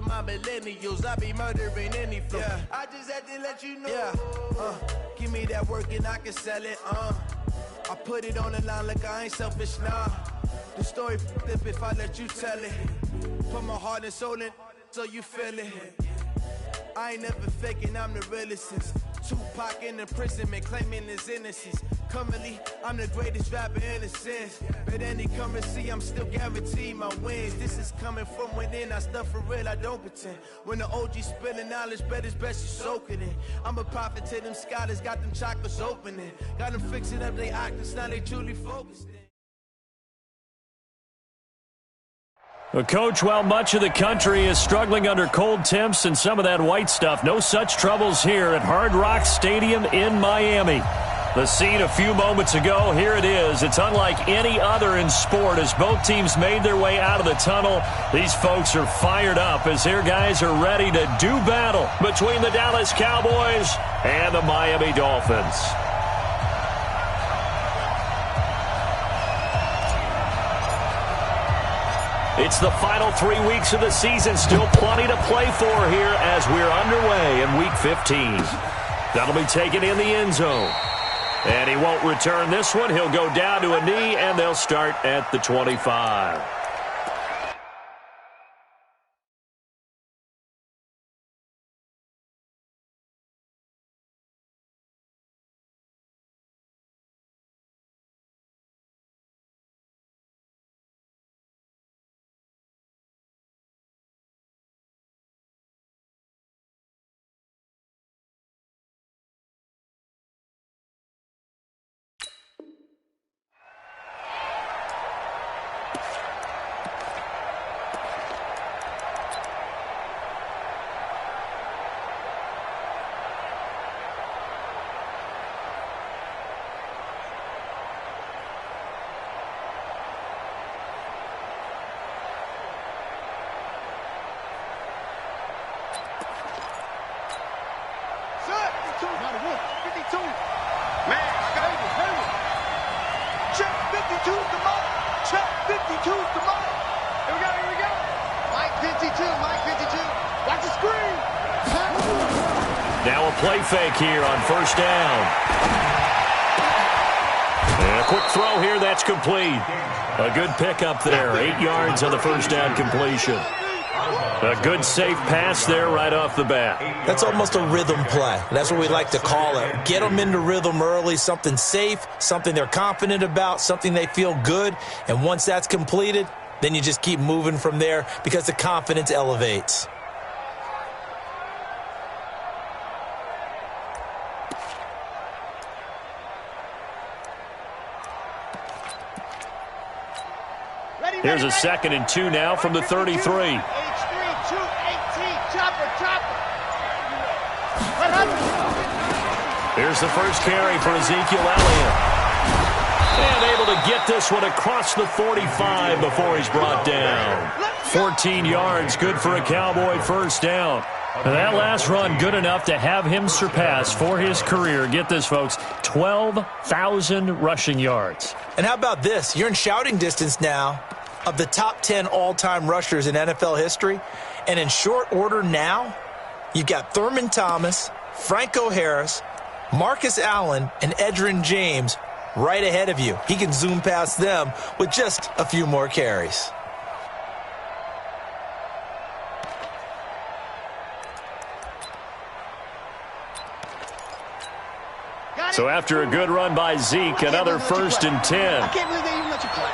of my millennials. I be murdering any flow. Yeah. I just had to let you know. Yeah. Give me that work and I can sell it. I put it on the line like I ain't selfish, nah. The story flip if I let you tell it. Put my heart and soul in so you feel it. I ain't never faking, I'm the realest since Tupac in imprisonment, claiming his innocence. Currently, I'm the greatest rapper in a sense. But any currency, I'm still guaranteed my wins. This is coming from within, I stuff for real, I don't pretend. When the OG spilling knowledge, bet it's best you soak it in. I'm a prophet to them scholars, got them chakras opening. Got them fixing up their octaves, now they truly focused in. Well, Coach, while much of the country is struggling under cold temps and some of that white stuff, no such troubles here at Hard Rock Stadium in Miami. The scene a few moments ago, here it is. It's unlike any other in sport as both teams made their way out of the tunnel. These folks are fired up as their guys are ready to do battle between the Dallas Cowboys and the Miami Dolphins. It's the final 3 weeks of the season. Still plenty to play for here as we're underway in Week 15. That'll be taken in the end zone. And he won't return this one. He'll go down to a knee, and they'll start at the 25. Now a play fake here on first down. And a quick throw here, that's complete. A good pickup there, 8 yards on the first down completion. A good safe pass there right off the bat. That's almost a rhythm play. That's what we like to call it. Get them into rhythm early, something safe, something they're confident about, something they feel good. And once that's completed, then you just keep moving from there because the confidence elevates. Here's a 2nd and 2 now from the 33. Here's the first carry for Ezekiel Elliott. And able to get this one across the 45 before he's brought down. 14 yards, good for a Cowboy first down. And that last run good enough to have him surpass for his career, get this, folks, 12,000 rushing yards. And how about this? You're in shouting distance now of the top 10 all-time rushers in NFL history. And in short order now, you've got Thurman Thomas, Franco Harris, Marcus Allen, and Edgerrin James right ahead of you. He can zoom past them with just a few more carries. So after a good run by Zeke, another 1st and 10. I can't believe they even let you play.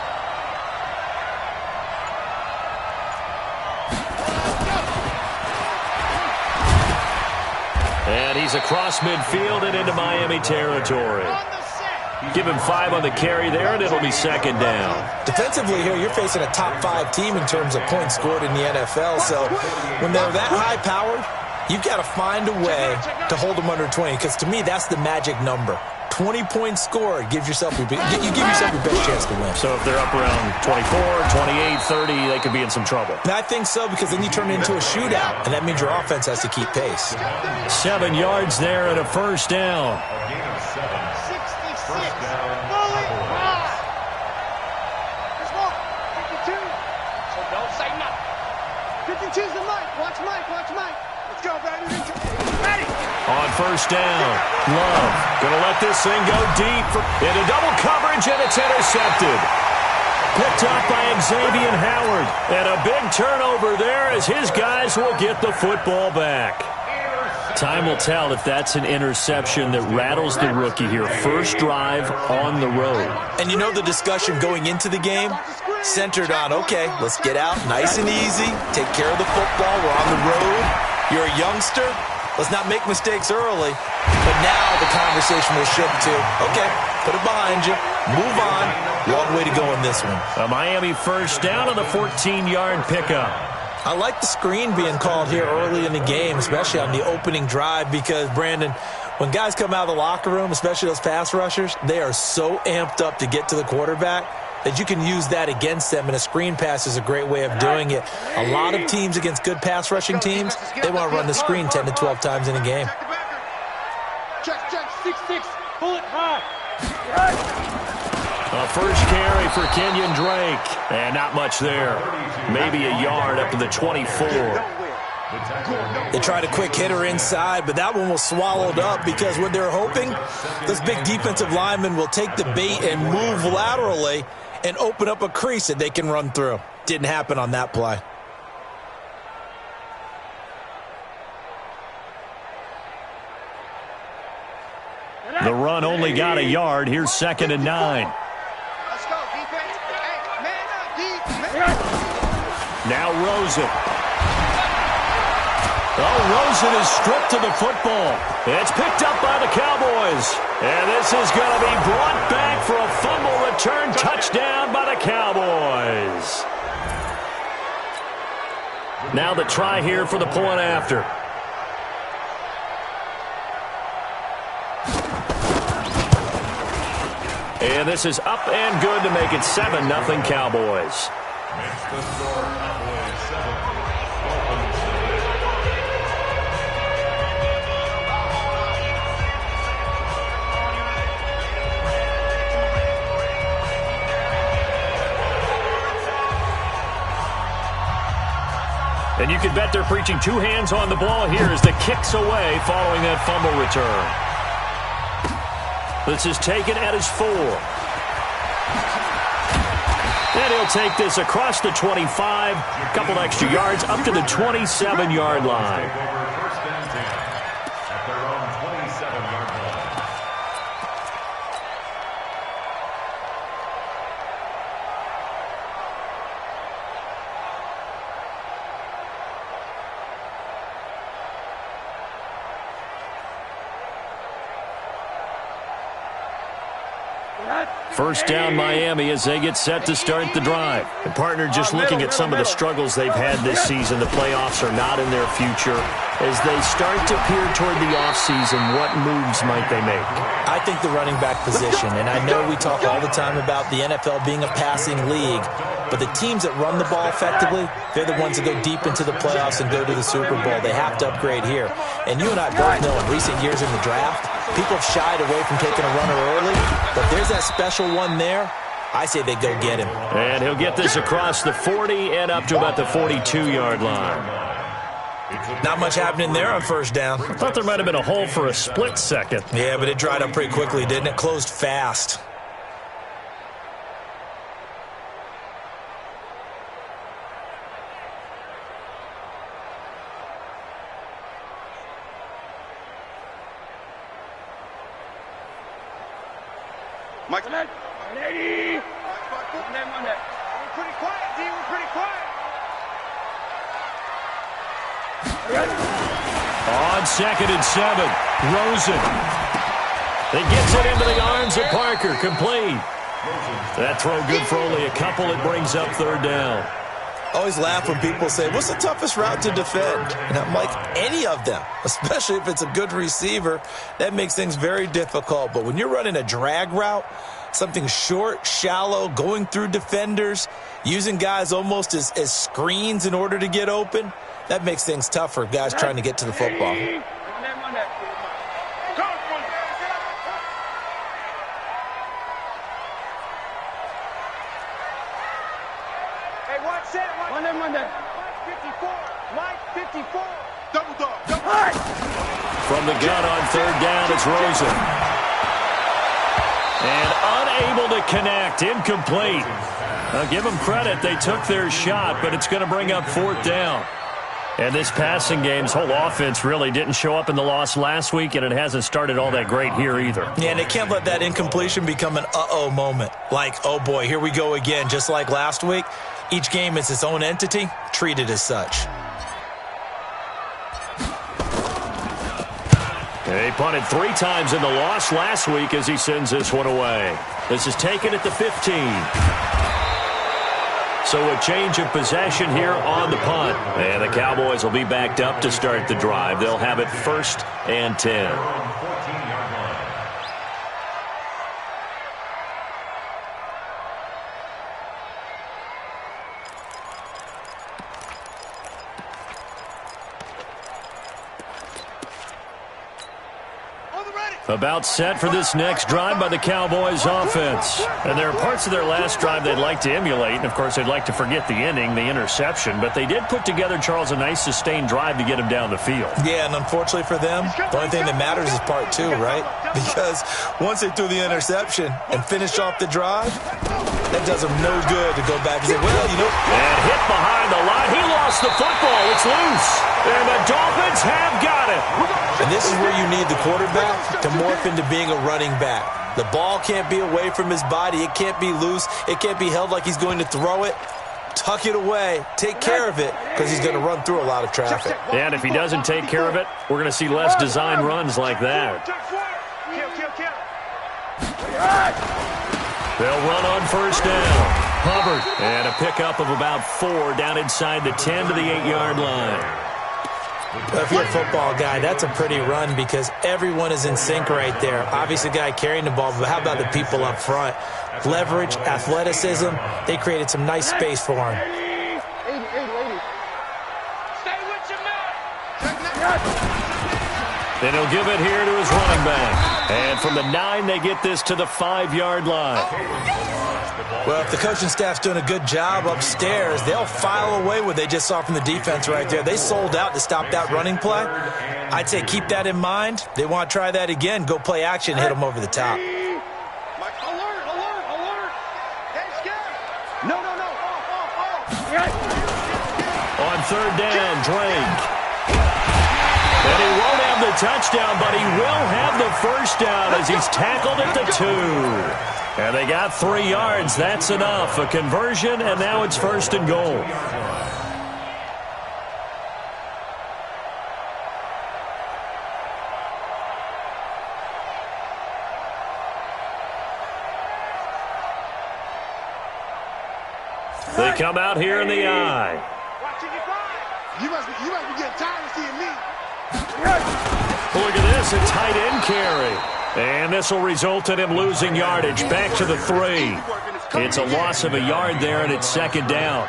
And he's across midfield and into Miami territory. Give him 5 on the carry there, and it'll be 2nd down. Defensively here, you're facing a top 5 team in terms of points scored in the NFL. So when they're that high-powered, you've got to find a way to hold them under 20, because to me, that's the magic number. 20 points scored, you give yourself your best chance to win. So if they're up around 24, 28, 30, they could be in some trouble. And I think so, because then you turn it into a shootout, and that means your offense has to keep pace. 7 yards there and a first down. 66. Fully ride. There's more. 52. So don't say nothing. 52's the mic. Watch me. first down. Love going to let this thing go deep into double coverage, and it's intercepted. Picked up by Xavier Howard. And a big turnover there as his guys will get the football back. Time will tell if that's an interception that rattles the rookie here. First drive on the road. And you know the discussion going into the game centered on, okay, let's get out nice and easy, take care of the football, we're on the road, you're a youngster, let's not make mistakes early. But now the conversation will shift to, okay, put it behind you, move on, long way to go in this one. A Miami first down on the 14-yard pickup. I like the screen being called here early in the game, especially on the opening drive, because, Brandon, when guys come out of the locker room, especially those pass rushers, they are so amped up to get to the quarterback that you can use that against them, and a screen pass is a great way of doing it. A lot of teams against good pass rushing teams, they want to run the screen 10 to 12 times in a game. Check, 6-6, bullet high. A first carry for Kenyon Drake. And not much there. Maybe a yard up to the 24. They tried a quick hitter inside, but that one was swallowed up because what they're hoping, those big defensive linemen will take the bait and move laterally and open up a crease that they can run through. Didn't happen on that play. The run only got a yard. Here's 2nd and 9. Let's go, defense. Hey, man up, defense. Now Rosen. Oh, Rosen is stripped to the football. It's picked up by the Cowboys. And this is going to be brought back for a fumble return touchdown by the Cowboys. Now the try here for the point after. And this is up and good to make it 7-0 Cowboys. And you can bet they're preaching two hands on the ball here as the kick's away following that fumble return. This is taken at his 4. And he'll take this across the 25, a couple extra yards up to the 27-yard line. First down Miami as they get set to start the drive. And partner, just looking at some of the struggles they've had this season, the playoffs are not in their future. As they start to peer toward the offseason, what moves might they make? I think the running back position, and I know we talk all the time about the NFL being a passing league, but the teams that run the ball effectively, they're the ones that go deep into the playoffs and go to the Super Bowl. They have to upgrade here. And you and I both know in recent years in the draft, people have shied away from taking a runner early, but there's that special one there. I say they go get him. And he'll get this across the 40 and up to about the 42-yard line. Not much happening there on first down. I thought there might have been a hole for a split second. Yeah, but it dried up pretty quickly, didn't it? Closed fast. Mike, lady. We're pretty quiet, D. We're pretty quiet. On 2nd and 7, Rosen. He gets it into the arms of Parker, complete. That throw good for only a couple. It brings up 3rd down. Always laugh when people say, what's the toughest route to defend? And I'm like, any of them, especially if it's a good receiver, that makes things very difficult. But when you're running a drag route, something short, shallow, going through defenders, using guys almost as screens in order to get open, that makes things tough for guys trying to get to the football. Hey, watch that. Monday. Mike 54. Double dog. From the gun on third down, it's Rosen. And unable to connect. Incomplete. I'll give them credit. They took their shot, but it's going to bring up fourth down. And this passing game's whole offense really didn't show up in the loss last week, and it hasn't started all that great here either. Yeah, and they can't let that incompletion become an uh-oh moment. Like, oh boy, here we go again. Just like last week, each game is its own entity, treated as such. He punted 3 times in the loss last week as he sends this one away. This is taken at the 15. So a change of possession here on the punt. And the Cowboys will be backed up to start the drive. They'll have it 1st and 10. About set for this next drive by the Cowboys offense. And there are parts of their last drive they'd like to emulate. And, of course, they'd like to forget the ending, the interception. But they did put together, Charles, a nice sustained drive to get him down the field. Yeah, and unfortunately for them, the only thing that matters is part 2, right? Because once they threw the interception and finished off the drive, that does them no good to go back and say, well, you know. And hit behind the line. He lost the football. It's loose. And the Dolphins have got it. And this is where you need the quarterback to morph into being a running back. The ball can't be away from his body. It can't be loose. It can't be held like he's going to throw it. Tuck it away. Take care of it because he's going to run through a lot of traffic. And if he doesn't take care of it, we're going to see less design runs like that. They'll run on first down. Hubbard. And a pickup of about 4 down inside the 10 to the 8-yard line. If you're a football guy, that's a pretty run because everyone is in sync right there. Obviously, the guy carrying the ball, but how about the people up front? Leverage, athleticism, they created some nice space for him. Then he'll give it here to his running back. And from the 9, they get this to the 5-yard line. Well, if the coaching staff's doing a good job upstairs, they'll file away what they just saw from the defense right there. They sold out to stop that running play. I'd say keep that in mind. They want to try that again. Go play action, hit them over the top. Alert. No. On third down, Drake. And he won't have the touchdown, but he will have the first down as he's tackled at the 2. And they got 3 yards. That's enough. A conversion, and now it's 1st and goal. They come out here in the eye. You must be getting tired of seeing me. Look at this, a tight end carry. And this will result in him losing yardage. Back to the 3. It's a loss of a yard there, and it's 2nd down.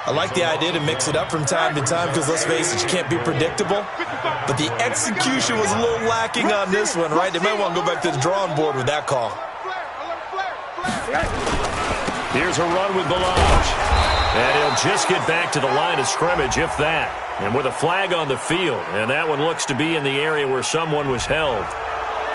I like the idea to mix it up from time to time because, let's face it, you can't be predictable. But the execution was a little lacking on this one, right? They might want to go back to the drawing board with that call. Here's a run with Balaj. And he'll just get back to the line of scrimmage, if that. And with a flag on the field. And that one looks to be in the area where someone was held.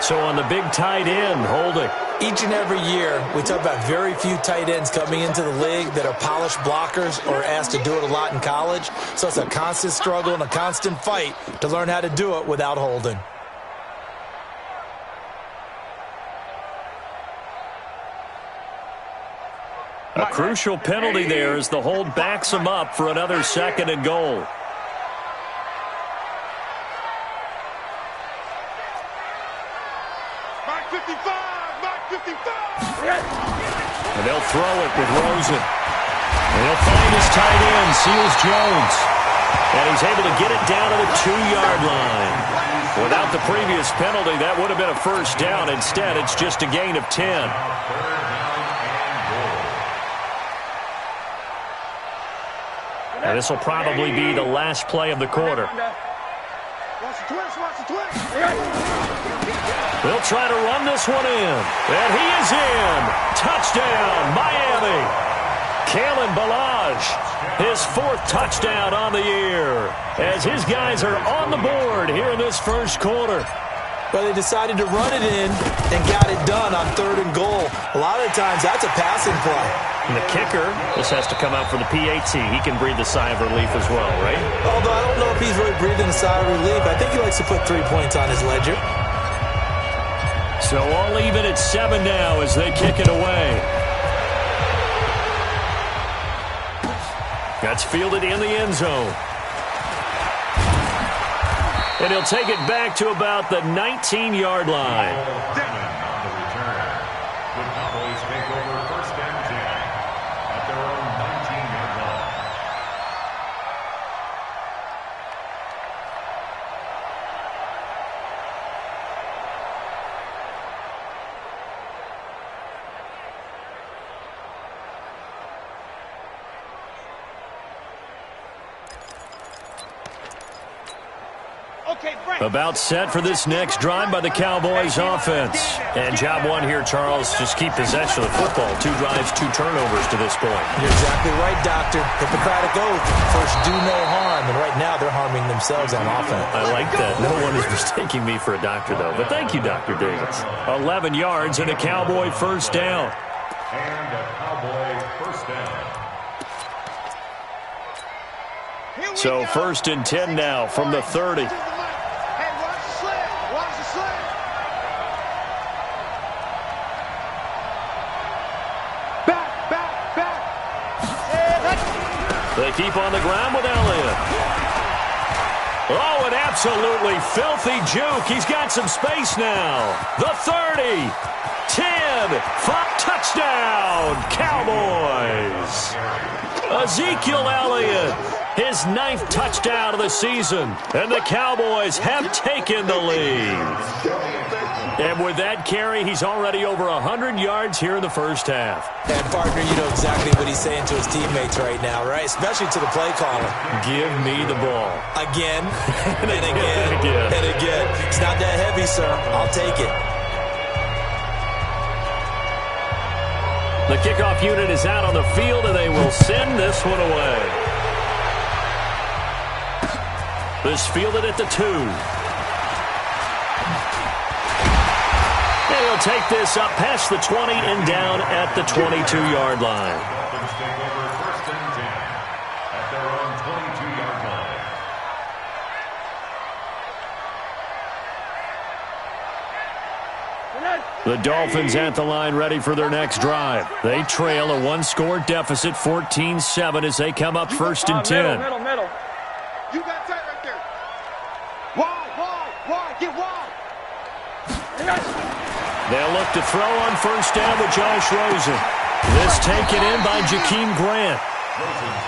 So on the big tight end, holding. Each and every year, we talk about very few tight ends coming into the league that are polished blockers or asked to do it a lot in college. So it's a constant struggle and a constant fight to learn how to do it without holding. A crucial penalty there as the hold backs him up for another 2nd and goal. And they'll throw it with Rosen. And he'll find his tight end, Seals Jones. And he's able to get it down to the 2-yard line. Without the previous penalty, that would have been a first down. Instead, it's just a gain of 10. And this will probably be the last play of the quarter. They'll try to run this one in. And he is in. Touchdown, Miami. Kalen Ballage, his 4th touchdown on the year, as his guys are on the board here in this first quarter. Well, they decided to run it in and got it done on 3rd and goal. A lot of the times, that's a passing play. And the kicker, this has to come out for the PAT. He can breathe a sigh of relief as well, right? Although I don't know if he's really breathing a sigh of relief. I think he likes to put 3 points on his ledger. So all even at 7 now as they kick it away. That's fielded in the end zone. And he'll take it back to about the 19-yard line. On the return, the Cowboys take over 1st and 10 at their own 19-yard line. About set for this next drive by the Cowboys offense. And job one here, Charles, just keep possession of the football. 2 drives, 2 turnovers to this point. You're exactly right, Doctor. Hippocratic oath. First, do no harm. And right now, they're harming themselves on offense. I like that. No one is mistaking me for a doctor, though. But thank you, Dr. Davis. 11 yards and a Cowboy first down. And a Cowboy first down. So 1st and 10 now from the 30. They keep on the ground with Elliott. Oh, an absolutely filthy juke. He's got some space now. The 30, 10, 5, touchdown, Cowboys. Ezekiel Elliott, his 9th touchdown of the season. And the Cowboys have taken the lead. And with that carry, he's already over 100 yards here in the first half. And, partner, you know exactly what he's saying to his teammates right now, right? Especially to the play caller. Give me the ball. Again, and again, and again. It's not that heavy, sir. I'll take it. The kickoff unit is out on the field, and they will send this one away. This fielded at the 2. He'll take this up past the 20 and down at the 22-yard line. Dolphins take over 1st and 10 at their own 22-yard line. The Dolphins at the line ready for their next drive. They trail a 1-score deficit, 14-7 as they come up 1st and 10. Middle. You got tight right there. Wide. Get wide. They'll look to throw on 1st down with Josh Rosen. This taken in by Jakeem Grant.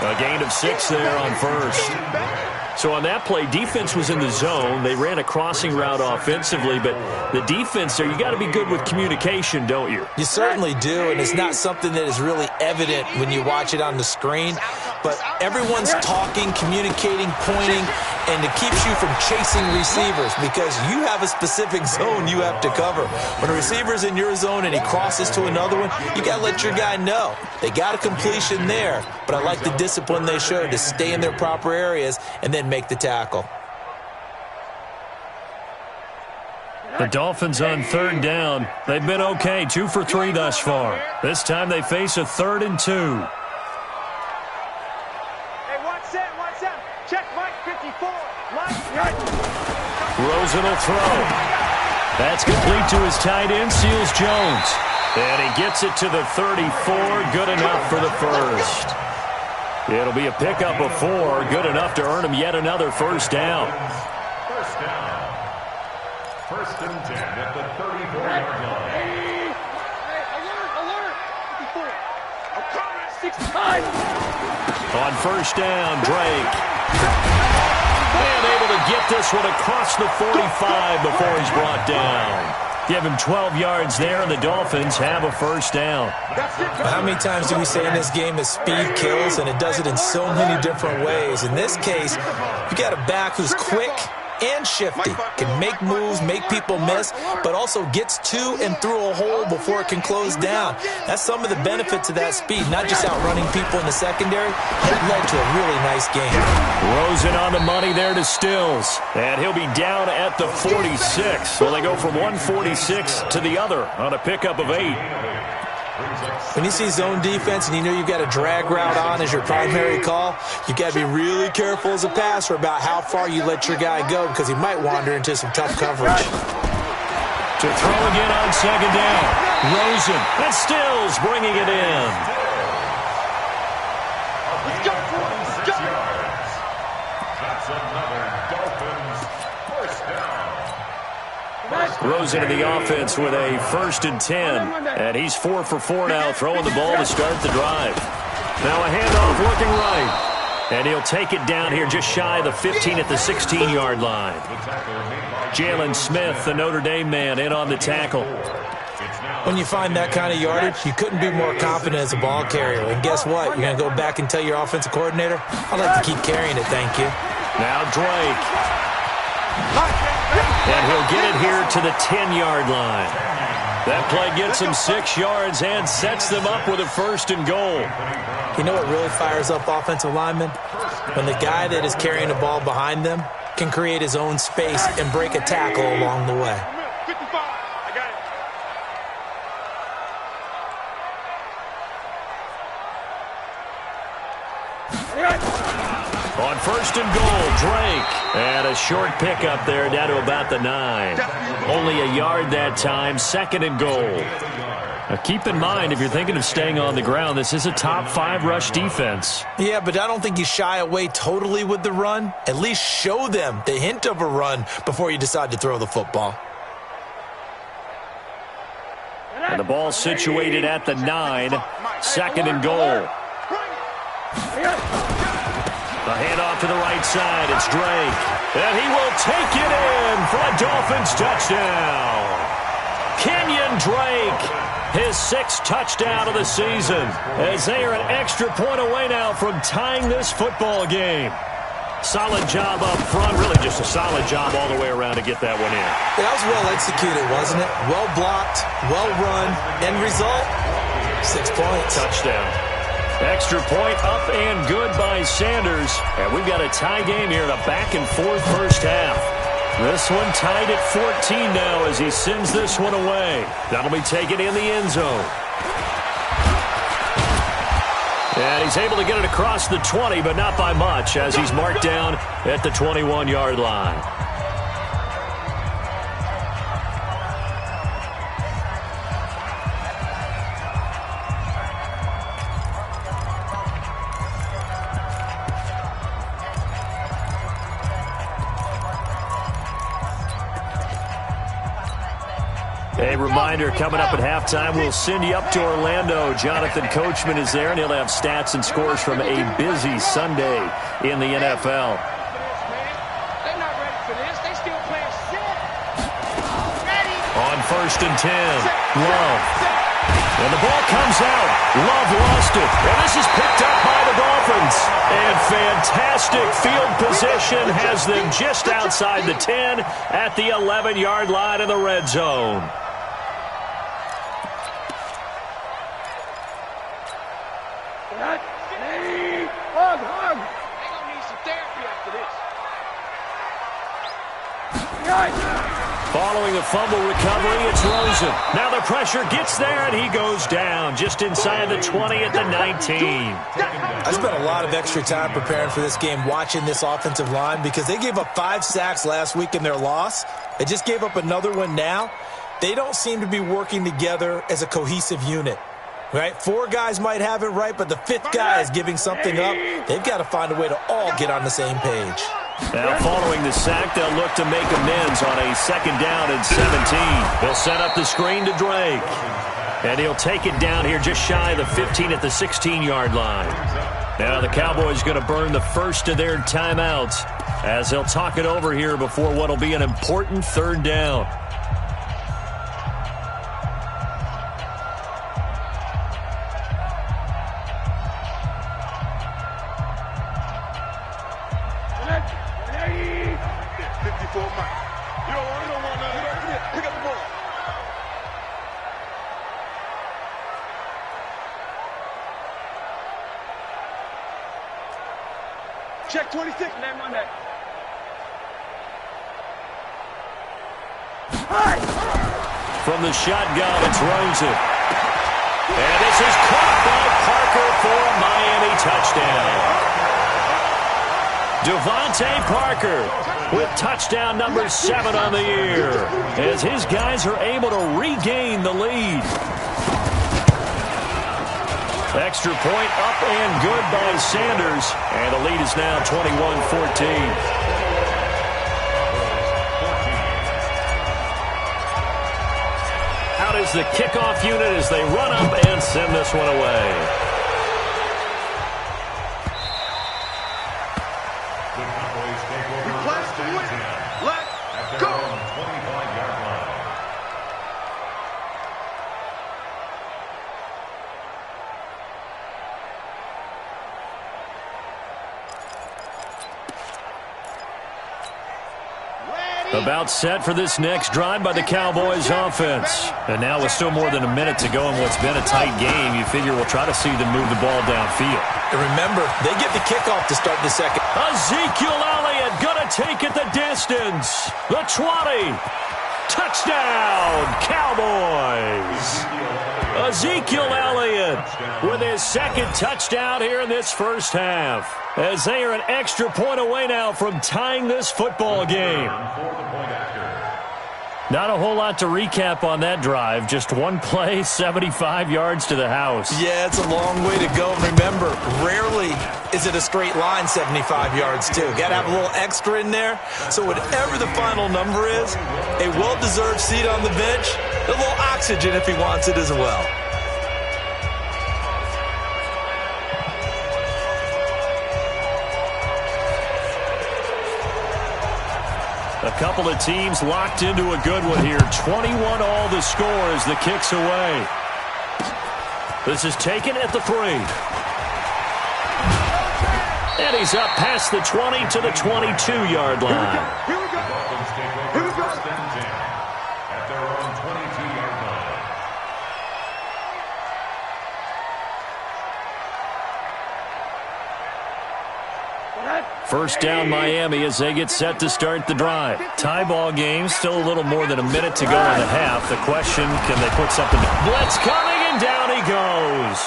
A gain of 6 there on 1st. So on that play, defense was in the zone. They ran a crossing route offensively, but the defense there, you got to be good with communication, don't you? You certainly do, and it's not something that is really evident when you watch it on the screen. But everyone's talking, communicating, pointing, and it keeps you from chasing receivers because you have a specific zone you have to cover. When a receiver's in your zone and he crosses to another one, you got to let your guy know. They got a completion there, but I like the discipline they showed to stay in their proper areas and then make the tackle. The Dolphins on 3rd down. They've been okay, 2 for 3 thus far. This time they face a 3rd and 2. Check Mike 54. Rosen will throw. That's complete to his tight end, Seals Jones. And he gets it to the 34. Good enough for the first. It'll be a pickup of 4. Good enough to earn him yet another first down. First down. 1st and 10 at the 34-yard line. Alert. 54. I'm coming. 65. On 1st down, Drake. And able to get this one across the 45 before he's brought down. Give him 12 yards there, and the Dolphins have a first down. How many times do we say in this game that speed kills, and it does it in so many different ways? In this case, you got a back who's quick, and shifty. Can make moves, make people miss, but also gets to and through a hole before it can close down. That's some of the benefits of that speed, not just outrunning people in the secondary. It led to a really nice game. Rosen on the money there to Stills, and he'll be down at the 46. So they go from 146 to the other on a pickup of 8. When you see zone defense and you know you've got a drag route on as your primary call, you've got to be really careful as a passer about how far you let your guy go because he might wander into some tough coverage. To throw again on second down. Rosen and Stills bringing it in. Let's go. Let's go. That's another Dolphins first down. Rosen in the offense with a 1st and 10. And he's 4 for 4 now, throwing the ball to start the drive. Now a handoff looking right. And he'll take it down here just shy of the 15 at the 16-yard line. Jalen Smith, the Notre Dame man, in on the tackle. When you find that kind of yardage, you couldn't be more confident as a ball carrier. And guess what? You're going to go back and tell your offensive coordinator, I'd like to keep carrying it, thank you. Now Drake. And he'll get it here to the 10-yard line. That play gets him 6 yards and sets them up with a 1st and goal. You know what really fires up offensive linemen? When the guy that is carrying the ball behind them can create his own space and break a tackle along the way. 55. I got it. On 1st and goal, Drake. And a short pickup there down to about the 9. Only a yard that time, 2nd and goal. Now keep in mind, if you're thinking of staying on the ground, this is a top 5 rush defense. Yeah, but I don't think you shy away totally with the run. At least show them the hint of a run before you decide to throw the football. And the ball situated at the 9, 2nd and goal. The handoff to the right side. It's Drake. And he will take it in for a Dolphins touchdown. Kenyon Drake, his 6th touchdown of the season, as they are an extra point away now from tying this football game. Solid job up front. Really just a solid job all the way around to get that one in. That was well executed, wasn't it? Well blocked, well run. End result, 6 points. Touchdown. Extra point up and good by Sanders. And we've got a tie game here in a back-and-forth first half. This one tied at 14 now as he sends this one away. That'll be taken in the end zone. And he's able to get it across the 20, but not by much, as he's marked down at the 21-yard line. A reminder, coming up at halftime, we'll send you up to Orlando. Jonathan Coachman is there, and he'll have stats and scores from a busy Sunday in the NFL. They're not ready for this. They still playing shit. On 1st and 10, Love. And the ball comes out. Love lost it. And this is picked up by the Dolphins. And fantastic field position has them just outside the 10 at the 11-yard line in the red zone. Hug. They're going to need some therapy after this. Following a fumble recovery, it's Rosen. Now the pressure gets there, and he goes down just inside the 20 at the 19. I spent a lot of extra time preparing for this game watching this offensive line because they gave up 5 sacks last week in their loss. They just gave up another one now. They don't seem to be working together as a cohesive unit. Right? 4 guys might have it right, but the 5th guy is giving something up. They've got to find a way to all get on the same page. Now, following the sack, they'll look to make amends on a 2nd down and 17. They'll set up the screen to Drake. And he'll take it down here just shy of the 15 at the 16-yard line. Now, the Cowboys going to burn the first of their timeouts as they'll talk it over here before what will be an important 3rd down. for a mic. You don't want none. Pick up the ball. Check 26. Name on that. From the shotgun, it's Rosen. And this is caught by Parker for a Miami touchdown. Devontae Parker with touchdown number 7 on the year as his guys are able to regain the lead. Extra point up and good by Sanders. And the lead is now 21-14. Out is the kickoff unit as they run up and send this one away. The Cowboys take over first and 10 at their own 25-yard line. About set for this next drive by the Cowboys offense. And now with still more than a minute to go in what's been a tight game, you figure we'll try to see them move the ball downfield. And remember, they get the kickoff to start the second. Ezekiel Elliott going to take it the distance. The 20. Touchdown, Cowboys. Ezekiel Elliott with his second touchdown here in this first half, as they are an extra point away now from tying this football game. Not a whole lot to recap on that drive. Just one play, 75 yards to the house. Yeah, it's a long way to go. Remember, rarely is it a straight line 75 yards, too. Got to have a little extra in there. So whatever the final number is, a well-deserved seat on the bench, a little oxygen if he wants it as well. A couple of teams locked into a good one here. 21 all the score as the kick's away. This is taken at the 3. And he's up past the 20 to the 22-yard line. Here we go. Here we go. First and 10 at their own 22-yard line. First down Miami as they get set to start the drive. Tie ball game, still a little more than a minute to go in the half. The question, can they put something? Blitz coming and down he goes.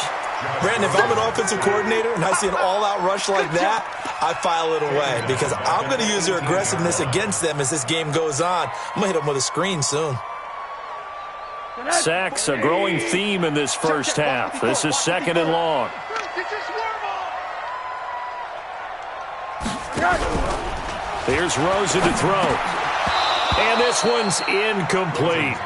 Brandon, if I'm an offensive coordinator and I see an all-out rush like that, I file it away because I'm going to use their aggressiveness against them as this game goes on. I'm going to hit them with a screen soon. Sacks, a growing theme in this first half. This is second and long. Here's Rosen to throw. And this one's incomplete.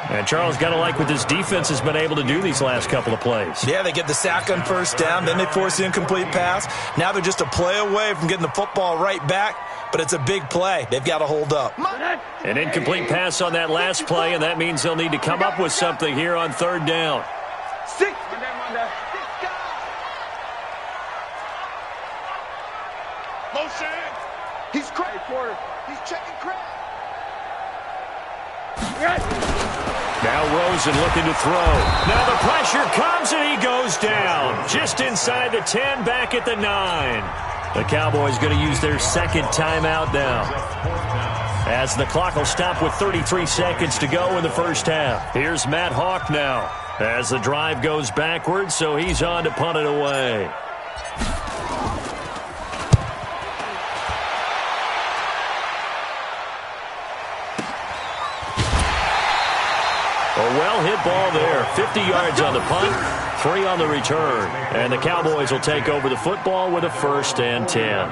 And Charles, got to like what this defense has been able to do these last couple of plays. Yeah, they get the sack on first down, then they force the incomplete pass. Now they're just a play away from getting the football right back, but it's a big play. They've got to hold up. An incomplete pass on that last play, and that means they'll need to come up with something here on third down. 6. Motion. He's crazy. He's checking crazy. Now Rosen looking to throw. Now the pressure comes and he goes down. Just inside the 10, back at the 9. The Cowboys going to use their second timeout now, as the clock will stop with 33 seconds to go in the first half. Here's Matt Hawk now as the drive goes backwards, so he's on to punt it away. A well-hit ball there. 50 yards on the punt, 3 on the return. And the Cowboys will take over the football with a 1st and 10.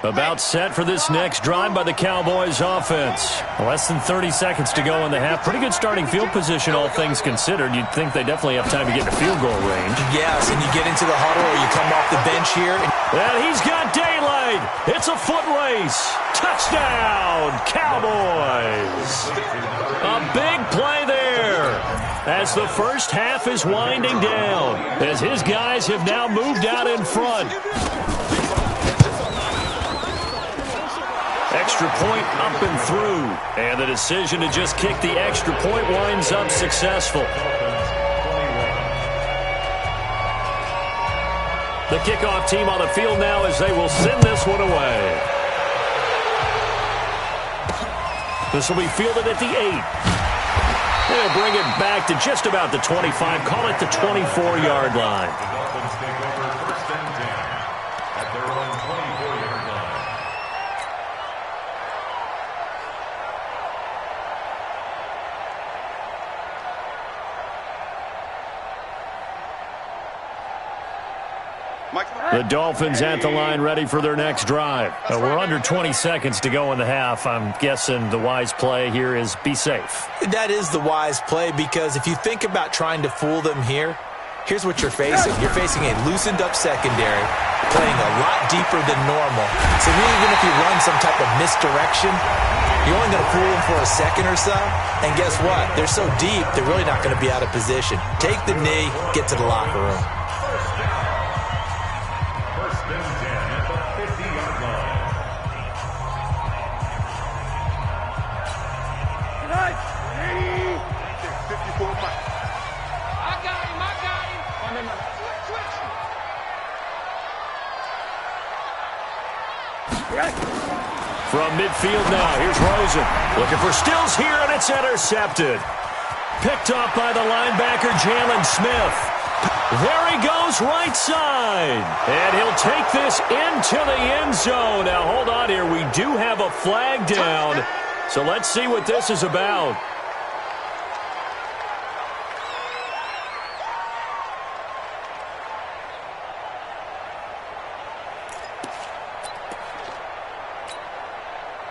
About set for this next drive by the Cowboys offense. Less than 30 seconds to go in the half. Pretty good starting field position, all things considered. You'd think they definitely have time to get to field goal range. Yes, and you get into the huddle or you come off the bench here. And he's got daylight. It's a foot race. Touchdown, Cowboys. A big play there as the first half is winding down, as his guys have now moved out in front. Extra point up and through, and the decision to just kick the extra point winds up successful. The kickoff team on the field now as they will send this one away. This will be fielded at the 8. They'll bring it back to just about the 25. Call it the 24-yard line. The Dolphins take over first and 10 at their own 24-yard line. The Dolphins at the line ready for their next drive. We're under 20 seconds to go in the half. I'm guessing the wise play here is be safe. That is the wise play, because if you think about trying to fool them here, here's what you're facing. You're facing a loosened up secondary, playing a lot deeper than normal. So even if you run some type of misdirection, you're only going to fool them for a second or so. And guess what? They're so deep, they're really not going to be out of position. Take the knee, get to the locker room. First and 10 at the 50-yard line. Tonight, 54 miles. I got him. From midfield now, here's Rosen. Looking for Stills here, and it's intercepted. Picked off by the linebacker, Jalen Smith. There he goes, right side. And he'll take this into the end zone. Now, hold on here. We do have a flag down. So let's see what this is about.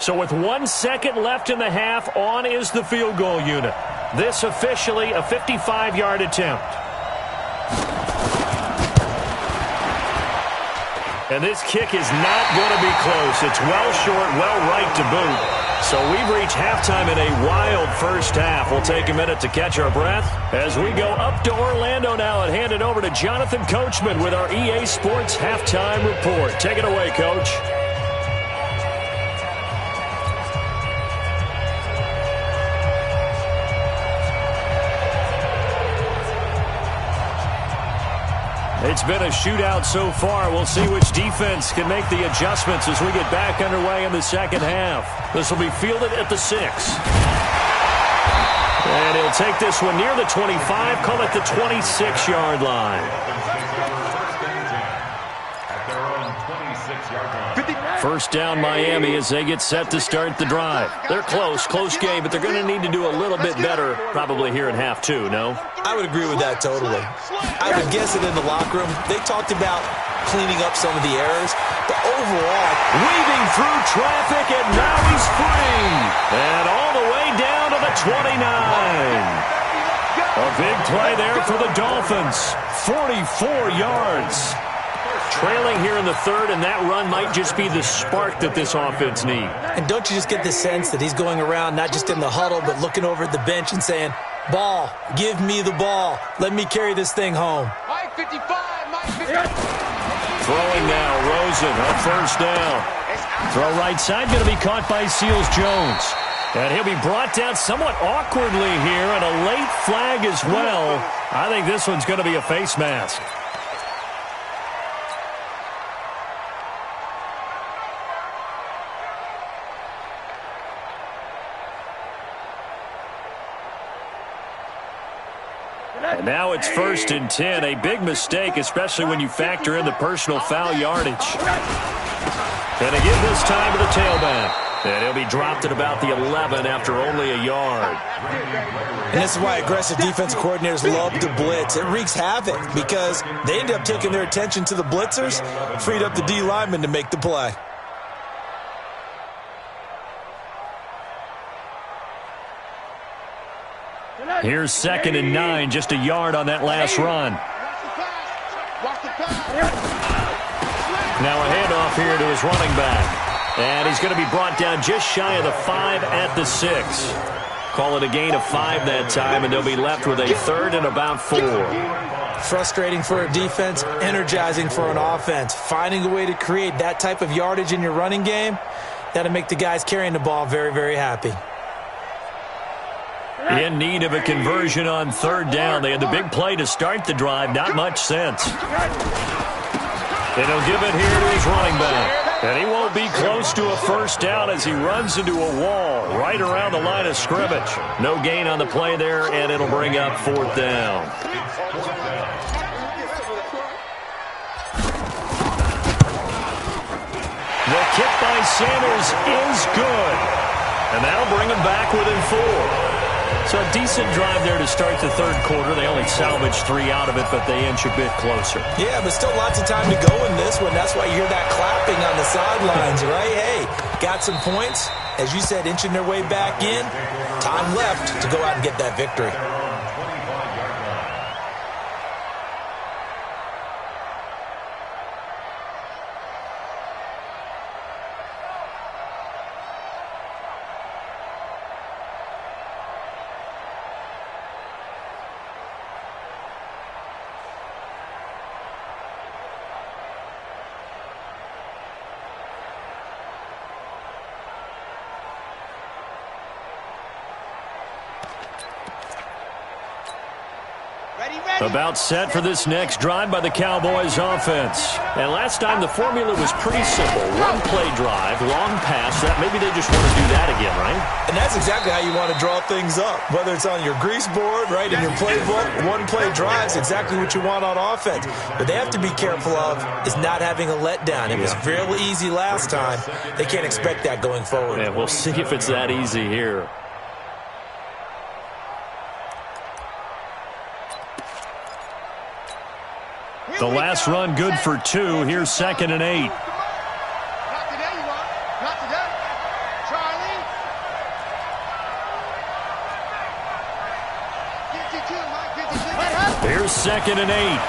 So with 1 second left in the half, on is the field goal unit. This officially a 55-yard attempt. And this kick is not going to be close. It's well short, well right to boot. So we've reached halftime in a wild first half. We'll take a minute to catch our breath as we go up to Orlando now and hand it over to Jonathan Coachman with our EA Sports Halftime Report. Take it away, Coach. It's been a shootout so far. We'll see which defense can make the adjustments as we get back underway in the second half. This will be fielded at the 6. And he'll take this one near the 25, call it the 26-yard line. First down Miami as they get set to start the drive. They're close game, but they're going to need to do a little bit better probably here in half 2, no? I would agree with that totally. I would guess that in the locker room, they talked about cleaning up some of the errors, but overall, weaving through traffic, and now he's free. And all the way down to the 29. A big play there for the Dolphins. 44 yards. Trailing here in the third, and that run might just be the spark that this offense needs. And don't you just get the sense that he's going around not just in the huddle, but looking over at the bench and saying, ball, give me the ball. Let me carry this thing home. Mike 55, Mike 55. Throwing now, Rosen on first down. Throw right side, going to be caught by Seals-Jones. And he'll be brought down somewhat awkwardly here, and a late flag as well. I think this one's going to be a face mask. And now it's 1st and 10. A big mistake, especially when you factor in the personal foul yardage. And again this time to the tailback. And he'll be dropped at about the 11 after only a yard. And this is why aggressive defensive coordinators love to blitz. It wreaks havoc because they end up taking their attention to the blitzers, freed up the D lineman to make the play. Here's 2nd and 9, just a yard on that last run. Now a handoff here to his running back. And he's going to be brought down just shy of the 5 at the 6. Call it a gain of 5 that time, and they'll be left with a 3rd and about 4. Frustrating for a defense, energizing for an offense. Finding a way to create that type of yardage in your running game, that'll make the guys carrying the ball very, very happy. In need of a conversion on 3rd down. They had the big play to start the drive. Not much sense. And he'll give it here to his running back. And he won't be close to a 1st down as he runs into a wall right around the line of scrimmage. No gain on the play there, and it'll bring up 4th down. The kick by Sanders is good. And that'll bring him back within 4. So a decent drive there to start the 3rd quarter. They only salvaged 3 out of it, but they inch a bit closer. Yeah, but still lots of time to go in this one. That's why you hear that clapping on the sidelines, right? Hey, got some points. As you said, inching their way back in. Time left to go out and get that victory. About set for this next drive by the Cowboys offense. And last time the formula was pretty simple. One play drive, long pass. Maybe they just want to do that again, right? And that's exactly how you want to draw things up. Whether it's on your grease board, right, in your playbook, one play drive is exactly what you want on offense. What they have to be careful of is not having a letdown. It was real easy last time. They can't expect that going forward. Yeah, we'll see if it's that easy here. The last run good for 2. Here's 2nd and 8. Not today, you want. Not today. Charlie. Here's 2nd and 8.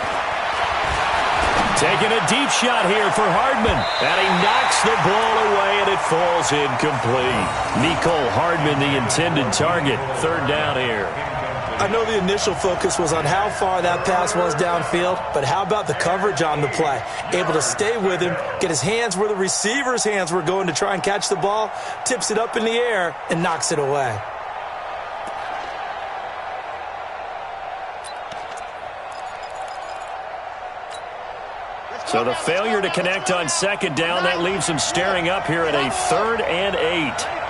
Taking a deep shot here for Hardman. And he knocks the ball away, and it falls incomplete. Mecole Hardman, the intended target. 3rd down here. I know the initial focus was on how far that pass was downfield, but how about the coverage on the play? Able to stay with him, get his hands where the receiver's hands were going to try and catch the ball, tips it up in the air, and knocks it away. So the failure to connect on 2nd down, that leaves him staring up here at a 3rd and 8.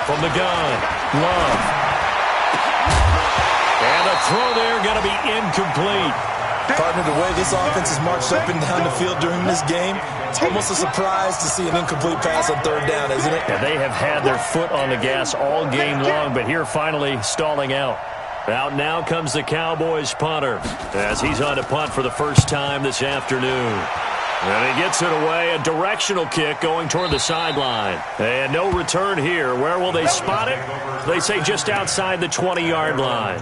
From the gun, Love. And the throw there going to be incomplete. Partner, the way this offense has marched up and down the field during this game, it's almost a surprise to see an incomplete pass on 3rd down, isn't it? Yeah, they have had their foot on the gas all game long, but here finally stalling out. Out now comes the Cowboys punter as he's on to punt for the first time this afternoon. And he gets it away, a directional kick going toward the sideline. And no return here. Where will they spot it? They say just outside the 20-yard line.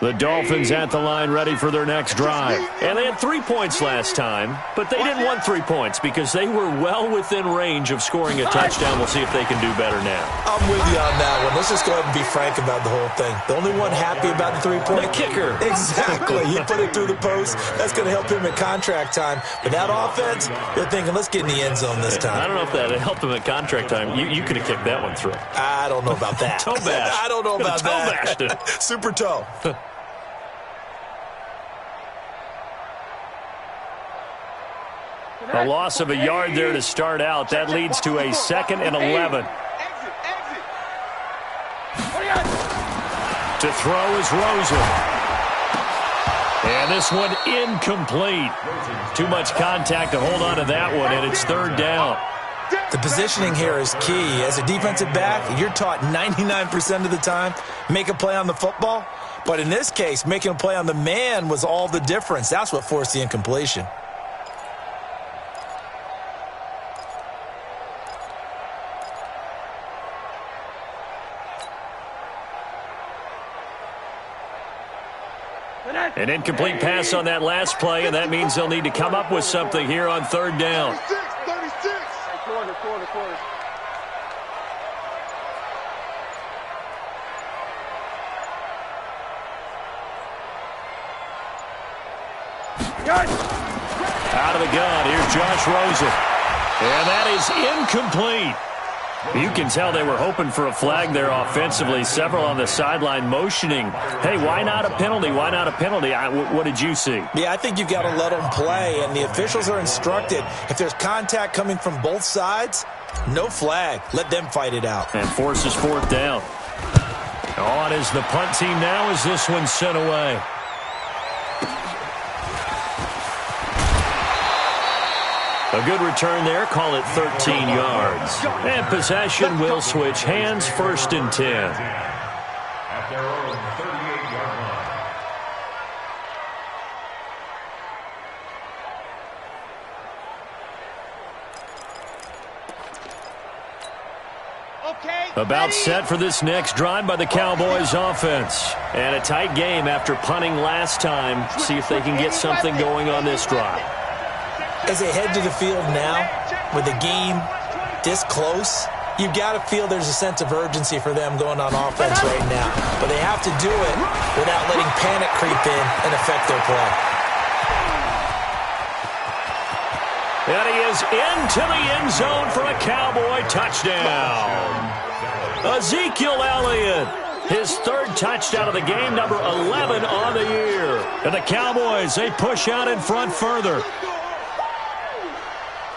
The Dolphins at the line ready for their next drive. And they had 3 points last time, but they didn't want 3 points because they were well within range of scoring a touchdown. We'll see if they can do better now. I'm with you on that one. Let's just go ahead and be frank about the whole thing. The only one happy about the 3-point? The kicker. Exactly. He put it through the post. That's going to help him at contract time. But that offense, they're thinking, let's get in the end zone this time. I don't know if that helped him at contract time. You could have kicked that one through. I don't know about that. Toe bash. I don't know about toe that. Toe bashed it. Super toe. A loss of a yard there to start out. That leads to a 2nd and 11. To throw is Rosen. And this one incomplete. Too much contact to hold on to that one, and it's third down. The positioning here is key. As a defensive back, you're taught 99% of the time, make a play on the football. But in this case, making a play on the man was all the difference. That's what forced the incompletion. An incomplete pass on that last play, and that means they'll need to come up with something here on third down. 36. Quarter. Out of the gun, here's Josh Rosen. And that is incomplete. You can tell they were hoping for a flag there offensively. Several on the sideline motioning, hey, why not a penalty? Why not a penalty? What did you see? Yeah, I think you've got to let them play, and the officials are instructed. If there's contact coming from both sides, no flag. Let them fight it out. And forces fourth down. On is the punt team now as this one's sent away. A good return there. Call it 13 yards. And possession will switch hands, 1st and 10. At their own 38-yard line. Okay. About set for this next drive by the Cowboys offense. And a tight game after punting last time. See if they can get something going on this drive. As they head to the field now, with the game this close, you've got to feel there's a sense of urgency for them going on offense right now. But they have to do it without letting panic creep in and affect their play. And he is into the end zone for a Cowboy touchdown. Ezekiel Elliott, his 3rd touchdown of the game, number 11 on the year. And the Cowboys, they push out in front further.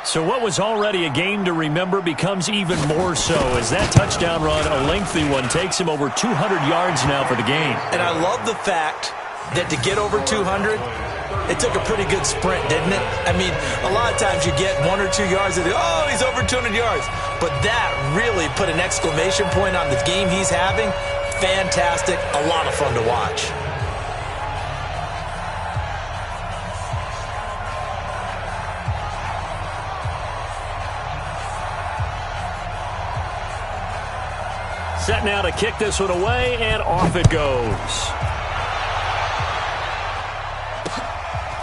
So what was already a game to remember becomes even more so as that touchdown run, a lengthy one, takes him over 200 yards now for the game. And I love the fact that to get over 200, it took a pretty good sprint, didn't it? I mean, a lot of times you get 1 or 2 yards and oh, he's over 200 yards. But that really put an exclamation point on the game he's having. Fantastic, a lot of fun to watch. Set now to kick this one away, and off it goes.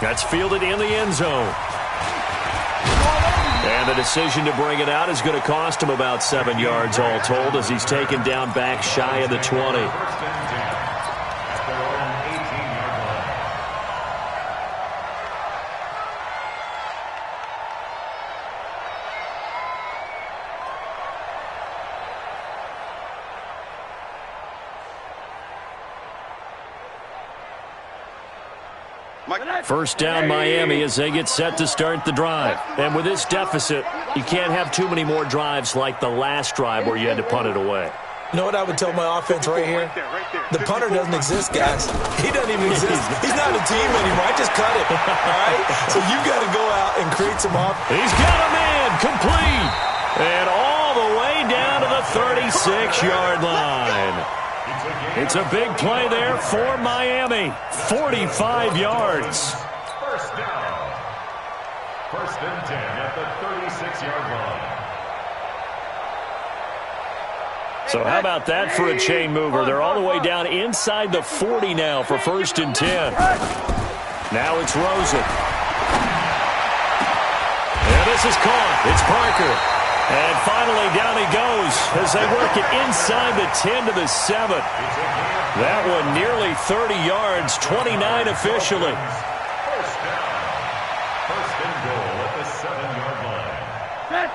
That's fielded in the end zone. And the decision to bring it out is going to cost him about 7 yards all told as he's taken down back shy of the 20. First down Miami as they get set to start the drive. And with this deficit, you can't have too many more drives like the last drive where you had to punt it away. You know what I would tell my offense right here? The punter doesn't exist, guys. He doesn't even exist. He's not a team anymore. I just cut him. All right? So you got to go out and create some offense. He's got a man complete. And all the way down to the 36-yard line. It's a big play there for Miami. 45 yards. First down. 1st and 10 at the 36-yard line. So how about that for a chain mover? They're all the way down inside the 40 now for 1st and 10. Now it's Rosen. And this is caught. It's Parker. And finally, down he goes as they work it inside the 10 to the 7. That one nearly 30 yards, 29 officially. First down. 1st and goal at the 7-yard line. Set.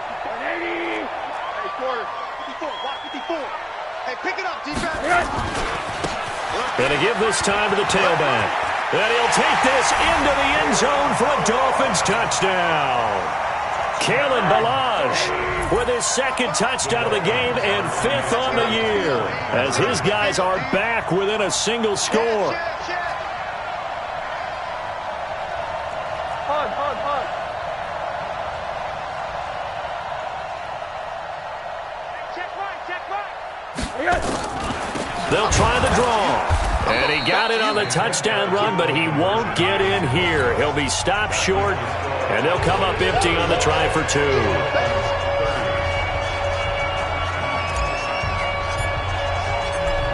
180. Hey, quarter. 54. Walk 54. Hey, pick it up, defense. And to give this time to the tailback. And he'll take this into the end zone for a Dolphins touchdown. Kalen Ballage with his second touchdown of the game and 5th on the year, as his guys are back within a single score. Hard. Check right. They'll try the draw. And he got it on the touchdown run, but he won't get in here. He'll be stopped short, and they'll come up empty on the try for 2.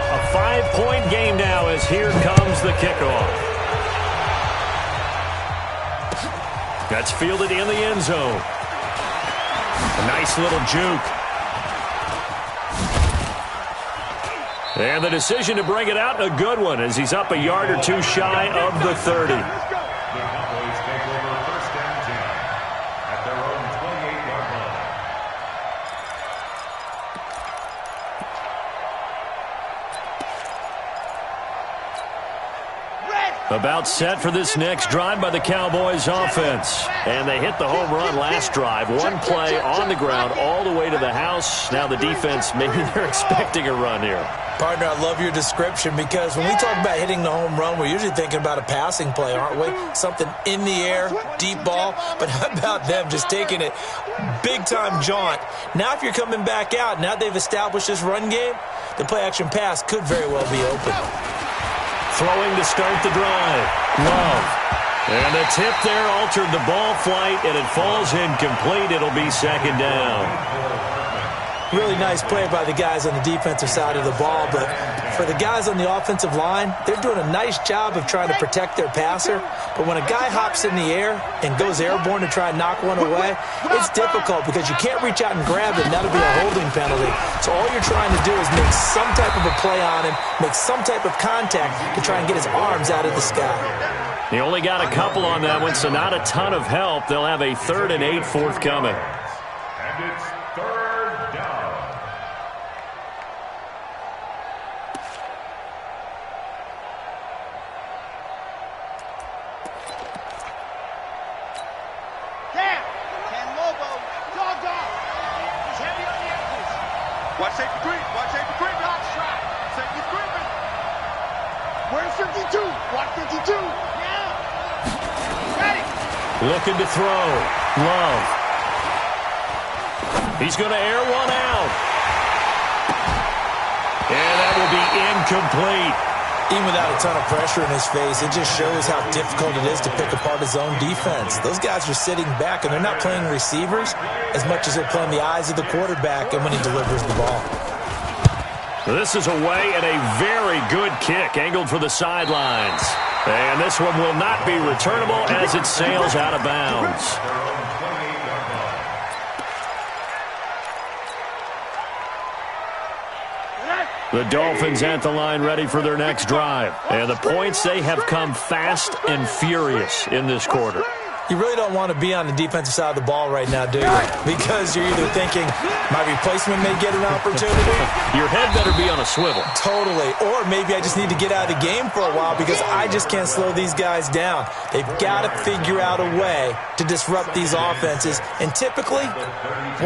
A 5-point game now as here comes the kickoff. That's fielded in the end zone. A nice little juke. And the decision to bring it out, a good one, as he's up a yard or 2 shy of the 30. The Cowboys take over 1st and 10 at their own 28-yard line. About set for this next drive by the Cowboys offense. And they hit the home run last drive. 1 play on the ground all the way to the house. Now the defense, maybe they're expecting a run here. Partner, I love your description, because when we talk about hitting the home run, we're usually thinking about a passing play, aren't we? Something in the air, deep ball. But how about them just taking it big-time jaunt? Now if you're coming back out, now they've established this run game, the play-action pass could very well be open. Throwing to start the drive. Love. And the tip there altered the ball flight, and it falls incomplete. It'll be 2nd down. Really nice play by the guys on the defensive side of the ball, but for the guys on the offensive line, they're doing a nice job of trying to protect their passer. But when a guy hops in the air and goes airborne to try and knock one away, it's difficult because you can't reach out and grab it, and that'll be a holding penalty. So all you're trying to do is make some type of a play on him, make some type of contact to try and get his arms out of the sky. He only got a couple on that one, so not a ton of help. They'll have a 3rd and 8 forthcoming. And it's 3rd down. Watch safety creep. Safety creeping. Where's 52? Watch 52. Yeah. Ready. Looking to throw. Love. He's going to air one out. And that will be incomplete. Even without a ton of pressure in his face, it just shows how difficult it is to pick apart his own defense. Those guys are sitting back, and they're not playing receivers as much as they're playing the eyes of the quarterback and when he delivers the ball. This is away, and a very good kick angled for the sidelines. And this one will not be returnable as it sails out of bounds. The Dolphins at the line ready for their next drive. And the points, they have come fast and furious in this quarter. You really don't want to be on the defensive side of the ball right now, do you? Because you're either thinking, my replacement may get an opportunity. Your head better be on a swivel. Totally. Or maybe I just need to get out of the game for a while because I just can't slow these guys down. They've got to figure out a way to disrupt these offenses. And typically,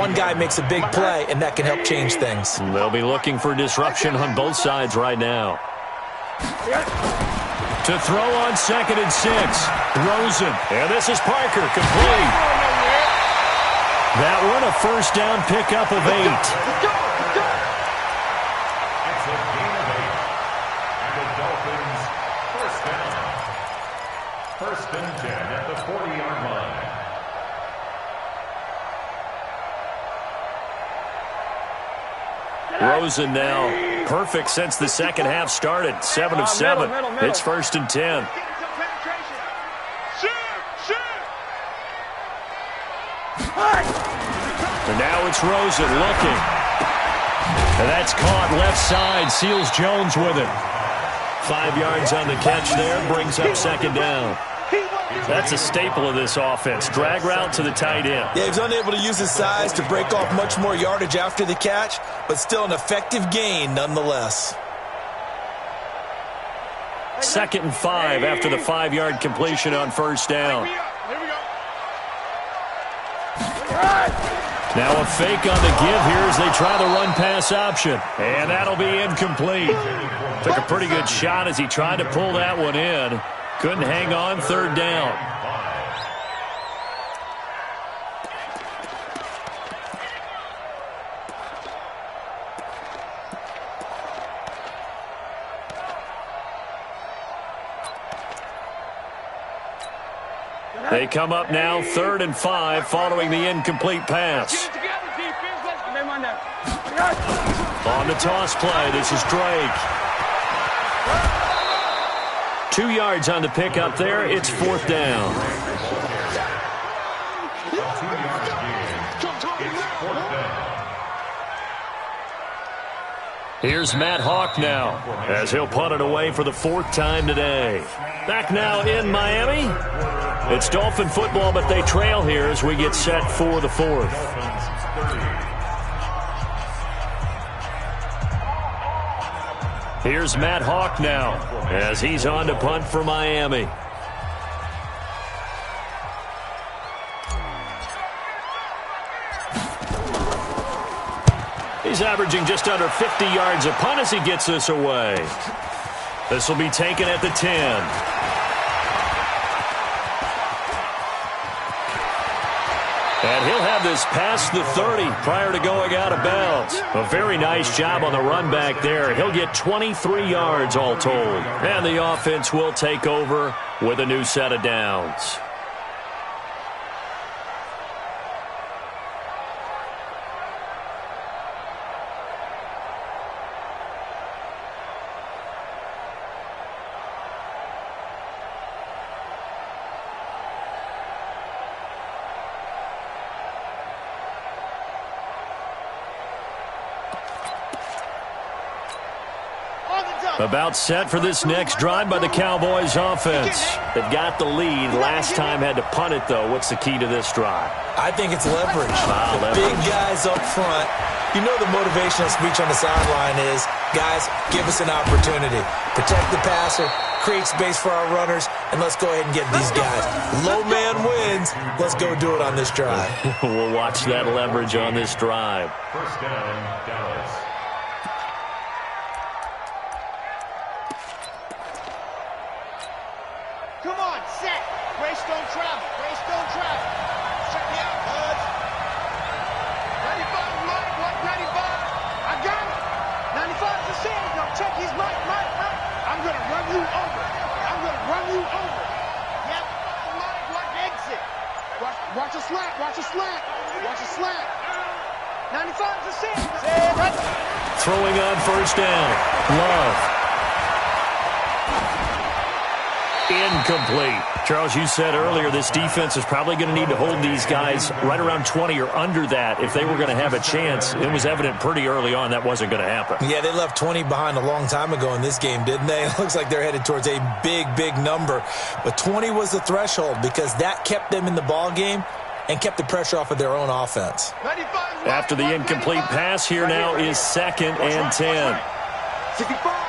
one guy makes a big play, and that can help change things. They'll be looking for disruption on both sides right now. To throw on 2nd and 6. Rosen. And this is Parker, complete. That one a 1st down pickup of 8. It's a gain of 8. And the Dolphins 1st down. 1st and 10 at the 40-yard line. Rosen now perfect since the second half started. 7 of 7. It's 1st and 10. And now it's Rosen looking. And that's caught left side. Seals Jones with it. 5 yards on the catch there. Brings up 2nd down. That's a staple of this offense. Drag route to the tight end. Yeah, he's unable to use his size to break off much more yardage after the catch, but still an effective gain nonetheless. 2nd and 5 after the 5-yard completion on 1st down. Now a fake on the give here as they try the run-pass option. And that'll be incomplete. Took a pretty good shot as he tried to pull that one in. Couldn't hang on, third down. They come up now, 3rd and 5, following the incomplete pass. On the toss play, this is Drake. 2 yards on the pick up there. It's 4th down. Here's Matt Hawk now, as he'll punt it away for the 4th time today. Back now in Miami. It's Dolphin football, but they trail here as we get set for the 4th. Here's Matt Hawk now, as he's on to punt for Miami. He's averaging just under 50 yards a punt as he gets this away. This will be taken at the 10. And he'll have this past the 30 prior to going out of bounds. A very nice job on the run back there. He'll get 23 yards all told. And the offense will take over with a new set of downs. About set for this next drive by the Cowboys offense. They've got the lead. Last time had to punt it, though. What's the key to this drive? I think it's leverage. Big guys up front. You know the motivational speech on the sideline is, guys, give us an opportunity. Protect the passer, create space for our runners, and let's go ahead and get these guys. Low man wins. Let's go do it on this drive. We'll watch that leverage on this drive. First down, Dallas. Come on, set. Grace don't travel. Grace don't travel. Check me out, bud. 95, Mike. 195. I got it. 95 is the same. Now check his Mike. I'm going to run you over. Yep. Mike, what exit? Watch a slant. Watch a slant. 95 is the same. Throwing on first down. Love. Incomplete. Charles, you said earlier this defense is probably going to need to hold these guys right around 20 or under that if they were going to have a chance. It was evident pretty early on that wasn't going to happen. Yeah, they left 20 behind a long time ago in this game, didn't they? It looks like they're headed towards a big number. But 20 was the threshold because that kept them in the ball game and kept the pressure off of their own offense. After the incomplete pass, here now is 2nd and 10. 65.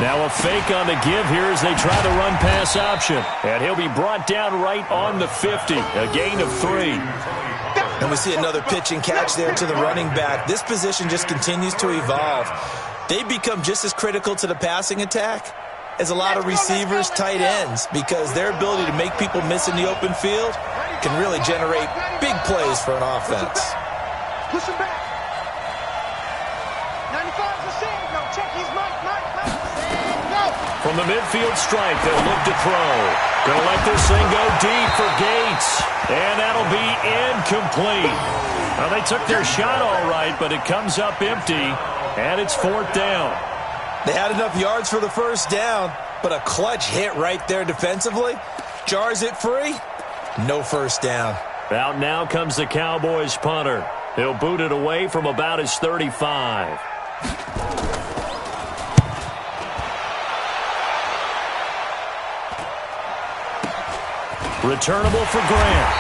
Now a fake on the give here as they try the run-pass option. And he'll be brought down right on the 50. A gain of 3. And we see another pitch and catch there to the running back. This position just continues to evolve. They become just as critical to the passing attack as a lot of receivers, tight ends, because their ability to make people miss in the open field can really generate big plays for an offense. Push him back. 95's the same. Now check his Mike. From the midfield stripe, they'll look to throw. Gonna let this thing go deep for Gates. And that'll be incomplete. Well, they took their shot all right, but it comes up empty. And it's 4th down. They had enough yards for the first down, but a clutch hit right there defensively. Jars it free. No first down. Out now comes the Cowboys punter. He'll boot it away from about his 35. Returnable for Grant.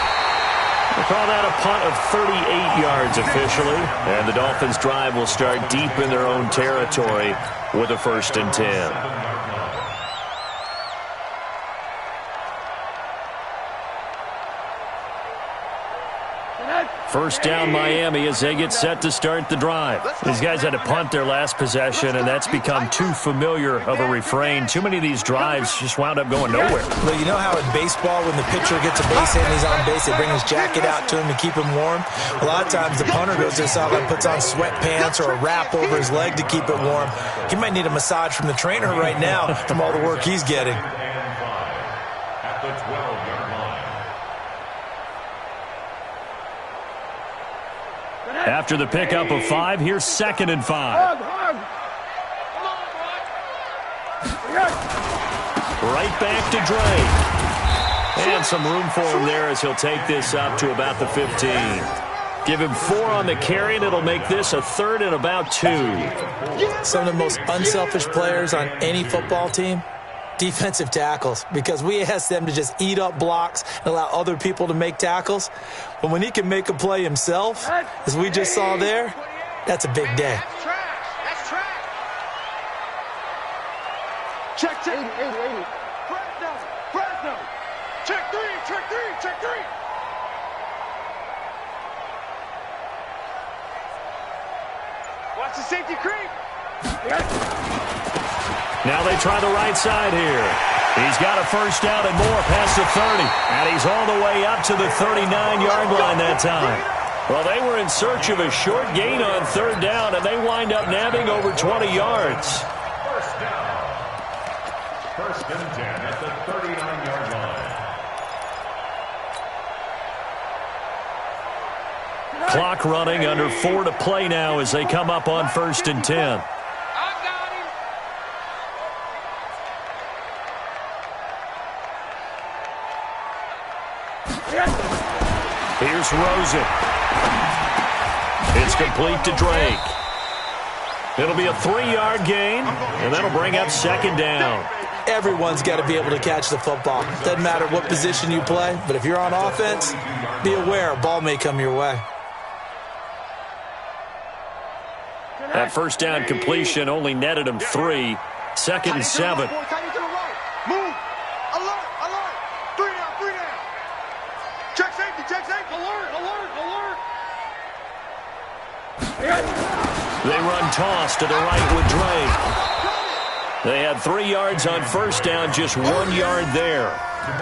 We'll call that a punt of 38 yards officially. And the Dolphins' drive will start deep in their own territory with a 1st and 10. First down Miami as they get set to start the drive. These guys had to punt their last possession, and that's become too familiar of a refrain. Too many of these drives just wound up going nowhere. But you know how in baseball, when the pitcher gets a base hit and he's on base, they bring his jacket out to him to keep him warm? A lot of times the punter goes to the sideline, puts on sweatpants or a wrap over his leg to keep it warm. He might need a massage from the trainer right now from all the work he's getting. At the 12-yard line. After the pickup of 5, here's 2nd and 5. Right back to Drake. And some room for him there as he'll take this up to about the 15. Give him 4 on the carry, and it'll make this a 3rd and about 2. Some of the most unselfish players on any football team, defensive tackles, because we ask them to just eat up blocks and allow other people to make tackles. But when he can make a play himself, as we just saw there, that's a big day. That's trash. That's trash. Check 80. Fresno. Check 3. Watch the safety creep. Now they try the right side here. He's got a first down and more past the 30. And he's all the way up to the 39-yard line that time. Well, they were in search of a short gain on 3rd down, and they wind up nabbing over 20 yards. First down. 1st and 10 at the 39-yard line. Clock running, under 4 to play now as they come up on 1st and 10. Here's Rosen. It's complete to Drake. It'll be a 3-yard gain, and that'll bring up 2nd down. Everyone's got to be able to catch the football. Doesn't matter what position you play, but if you're on offense, be aware a ball may come your way. That first down completion only netted him 3. 2nd and 7. Move. Alert. 3 down. Check safety. Alert. They run toss to the right with Drake. They had 3 yards on first down, just 1 yard there.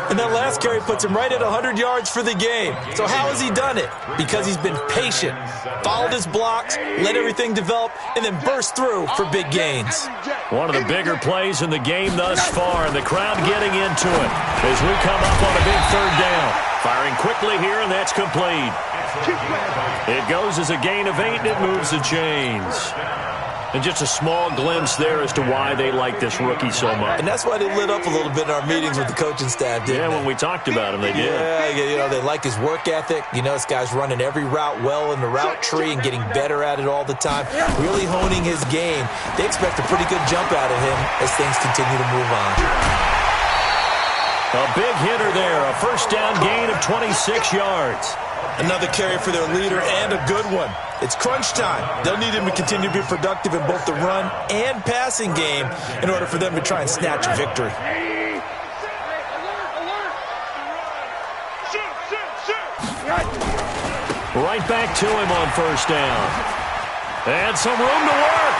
And that last carry puts him right at 100 yards for the game. So how has he done it? Because he's been patient, followed his blocks, let everything develop, and then burst through for big gains. One of the bigger plays in the game thus far, and the crowd getting into it as we come up on a big 3rd down. Firing quickly here, and that's complete. It goes as a gain of 8, and it moves the chains. And just a small glimpse there as to why they like this rookie so much. And that's why they lit up a little bit in our meetings with the coaching staff, didn't they? When we talked about him, they did. Yeah, they like his work ethic. This guy's running every route well in the route tree and getting better at it all the time, really honing his game. They expect a pretty good jump out of him as things continue to move on. A big hitter there, a first down gain of 26 yards. Another carry for their leader and a good one. It's crunch time. They'll need him to continue to be productive in both the run and passing game in order for them to try and snatch a victory. Right back to him on first down. And some room to work.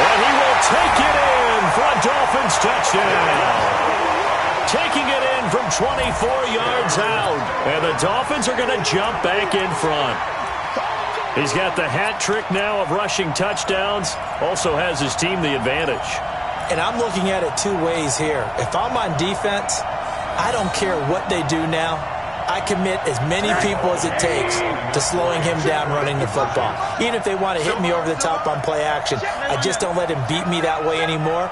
And he will take it in for a Dolphins touchdown. Taking it in from 24 yards out. And the Dolphins are going to jump back in front. He's got the hat trick now of rushing touchdowns. Also has his team the advantage. And I'm looking at it 2 ways here. If I'm on defense, I don't care what they do now. I commit as many people as it takes to slowing him down running the football. Even if they want to hit me over the top on play action, I just don't let him beat me that way anymore.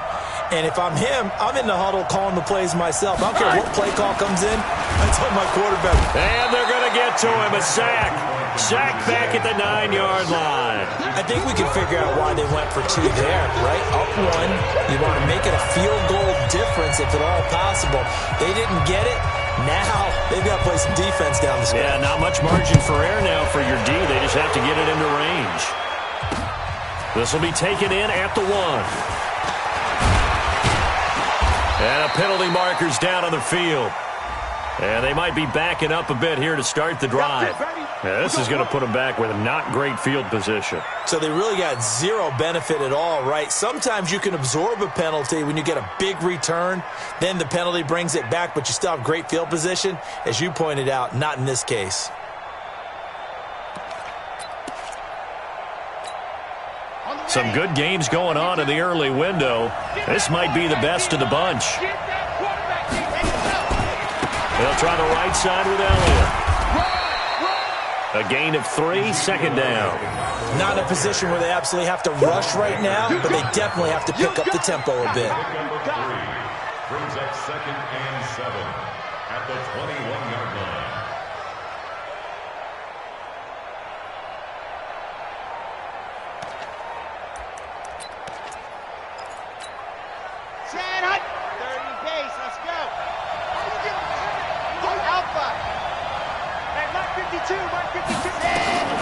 And if I'm him, I'm in the huddle calling the plays myself. I don't care what play call comes in. I tell my quarterback. And they're going to get to him. A sack. Sack back at the 9-yard line. I think we can figure out why they went for 2 there, right? Up 1. You want to make it a field goal difference if at all possible. They didn't get it. Now they've got to play some defense down the stretch. Yeah, not much margin for error now for your D. They just have to get it into range. This will be taken in at the 1. And a penalty marker's down on the field. And they might be backing up a bit here to start the drive. Yeah, this is going to put them back with not great field position. So they really got zero benefit at all, right? Sometimes you can absorb a penalty when you get a big return. Then the penalty brings it back, but you still have great field position. As you pointed out, not in this case. Some good games going on in the early window. This might be the best of the bunch. They'll try the right side with Elliott. A gain of 3, second down. Not in a position where they absolutely have to rush right now, but they definitely have to pick up the tempo a bit. Brings up 2nd and 7 at the 21-yard line. Set up. 30 pace. Let's go. Alpha. Hey, Mark 52. Mark 52.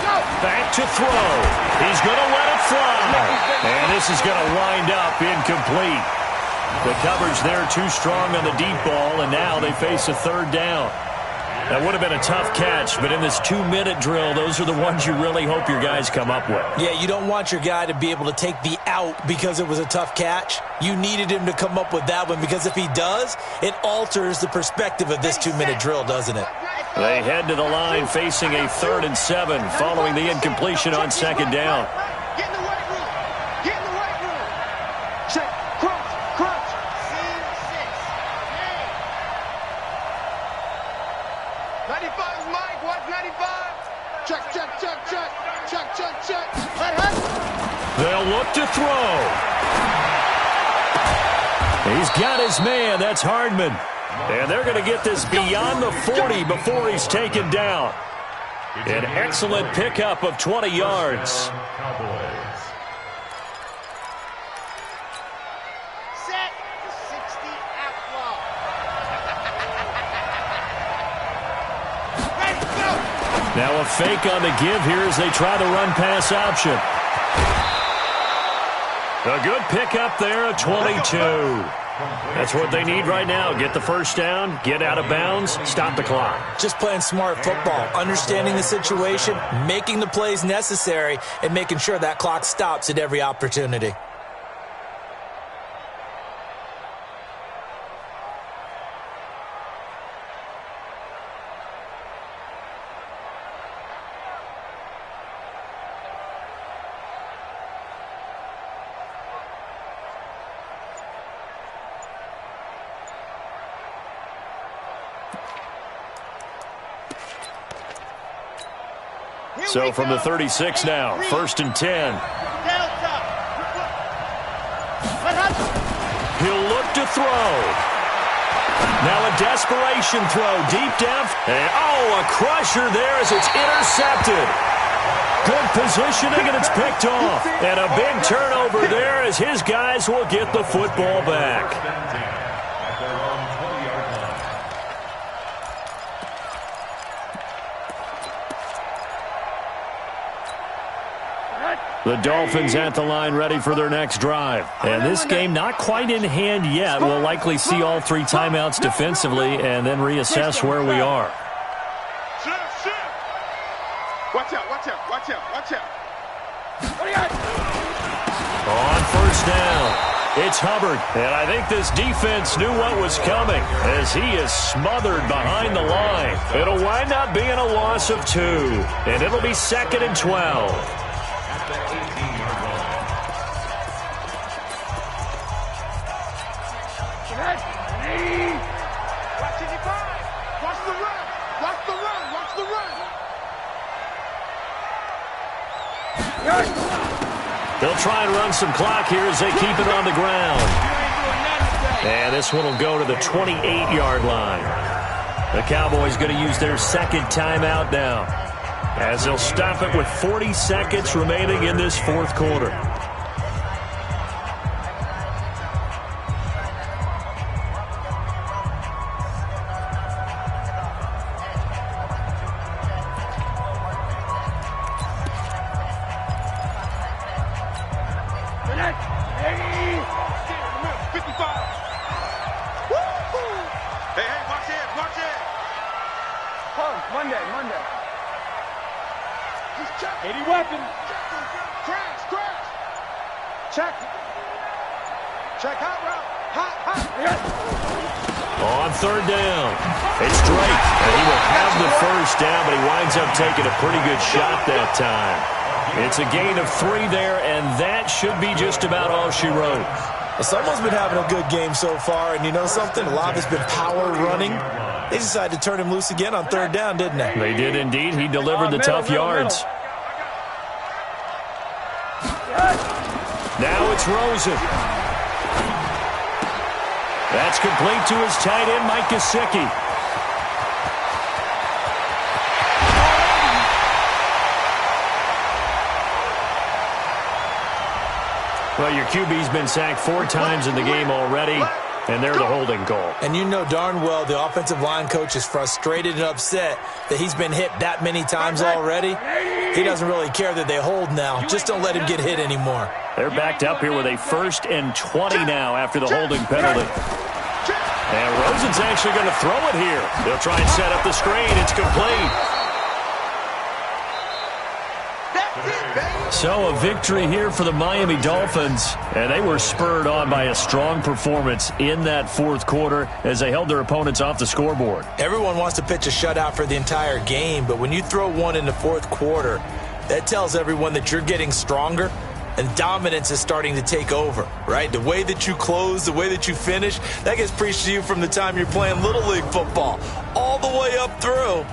Go. Back to throw. He's going to let it fly. And this is going to wind up incomplete. The coverage there too strong on the deep ball, and now they face a third down. That would have been a tough catch, but in this 2-minute drill, those are the ones you really hope your guys come up with. Yeah, you don't want your guy to be able to take the out because it was a tough catch. You needed him to come up with that one, because if he does, it alters the perspective of this 2-minute drill, doesn't it? They head to the line facing a 3rd and 7 following the incompletion on second down. Get in the right room. Get in the right room. Check. Crunch. Crunch. C6. Hey. 95 is Mike. Watch 95. Check, check, check, check. Check, check, check. Let her. They'll look to throw. He's got his man. That's Hardman. And they're going to get this beyond the 40 before he's taken down. An excellent pickup of 20 yards. Set to 60 outlaw. Ready, go. Now a fake on the give here as they try the run-pass option. A good pickup there, a 22. That's what they need right now. Get the first down, get out of bounds, stop the clock. Just playing smart football, understanding the situation, making the plays necessary, and making sure that clock stops at every opportunity. So from the 36 now, 1st and 10. Delta. He'll look to throw. Now a desperation throw deep down. And, a crusher there as it's intercepted. Good positioning, and it's picked off. And a big turnover there as his guys will get the football back. The Dolphins at the line ready for their next drive. And this game not quite in hand yet. We'll likely see all 3 timeouts defensively and then reassess where we are. Watch out, watch out, watch out, watch out. On first down, it's Hubbard. And I think this defense knew what was coming as he is smothered behind the line. It'll wind up being a loss of 2. And it'll be 2nd and 12. They'll try and run some clock here as they keep it on the ground. And this one will go to the 28-yard line. The Cowboys going to use their 2nd timeout now, as they'll stop it with 40 seconds remaining in this 4th quarter. Check hot route. On third down, it's Drake, and he will have the first down, but he winds up taking a pretty good shot that time. It's a gain of 3 there, and that should be just about all she wrote. Well, someone's been having a good game so far, and you know something? A lot has been power running. They decided to turn him loose again on third down, didn't they? They did indeed. He delivered the tough yards. Now it's Rosen. That's complete to his tight end, Mike Gesicki. Well, your QB's been sacked 4 times in the game already, and they're the holding call. And you know darn well the offensive line coach is frustrated and upset that he's been hit that many times already. He doesn't really care that they hold now. Just don't let him get hit anymore. They're backed up here with a 1st and 20 now after the holding penalty. And Rosen's actually going to throw it here. They'll try and set up the screen. It's complete. So a victory here for the Miami Dolphins, and they were spurred on by a strong performance in that 4th quarter as they held their opponents off the scoreboard. Everyone wants to pitch a shutout for the entire game, but when you throw one in the 4th quarter, that tells everyone that you're getting stronger and dominance is starting to take over, right? The way that you close, the way that you finish, that gets preached to you from the time you're playing Little League football all the way up through.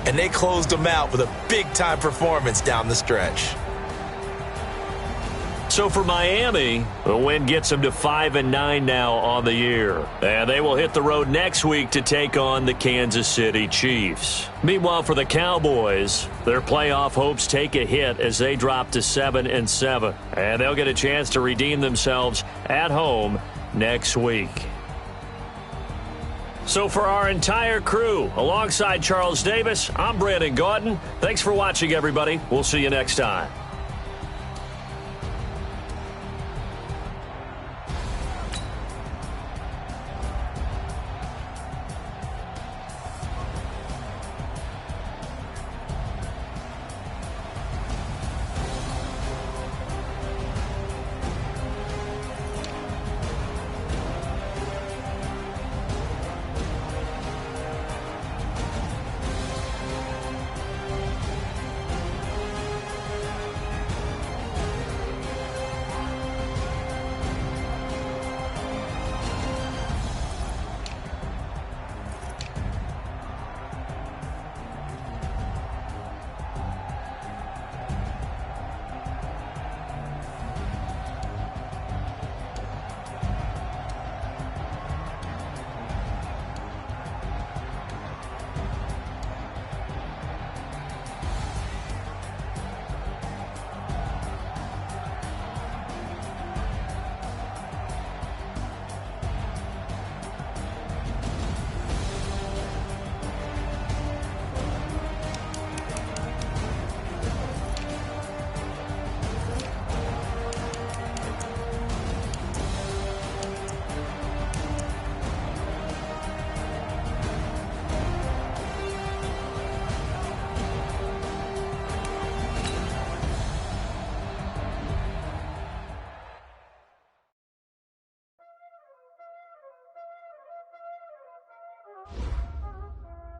And they closed them out with a big-time performance down the stretch. So for Miami, the win gets them to 5-9 now on the year. And they will hit the road next week to take on the Kansas City Chiefs. Meanwhile, for the Cowboys, their playoff hopes take a hit as they drop to 7-7. And they'll get a chance to redeem themselves at home next week. So for our entire crew, alongside Charles Davis, I'm Brandon Gaudin. Thanks for watching, everybody. We'll see you next time.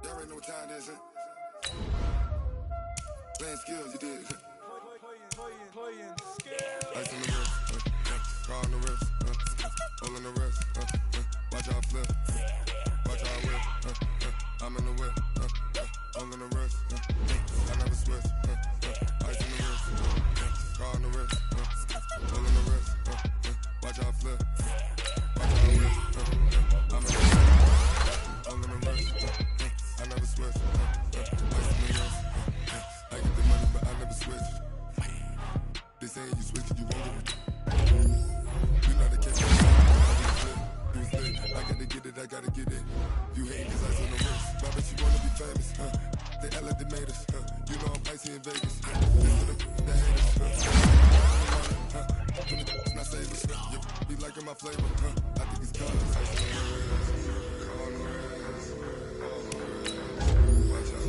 Y'all already know what time it is, huh? Playing skills, you did. Playing skills. Ice on the wrist, car on the wrist, hole in the wrist, watch out flip, watch out whip, I'm in the whip, hole in the wrist, I never switch, ice on the wrist, car on the wrist, hole in the wrist, watch out flip, watch out whip, I'm in the whip, hole in the wrist, I never switch, ice on the wrist, I get the money but I never switch. They saying you switch it, you won't get it. You know the catch. I gotta get it, I gotta get it. You hate cause I on the wrist. Why bet you wanna be famous, They act like they made us, You know I'm icy in Vegas. The haters, It's not savers, Be liking my flavor, I think it's colors. On the wrist, watch out.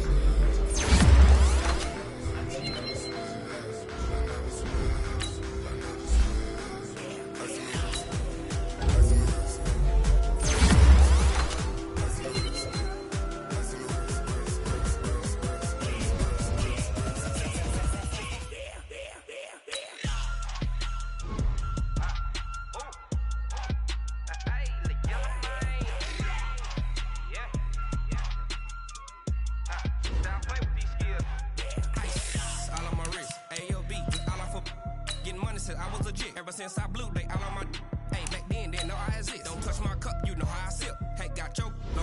Ever since I blew, they all on my hey, back then, didn't know I exist. Don't touch my cup, you know how I sip. Hey, got choked, no,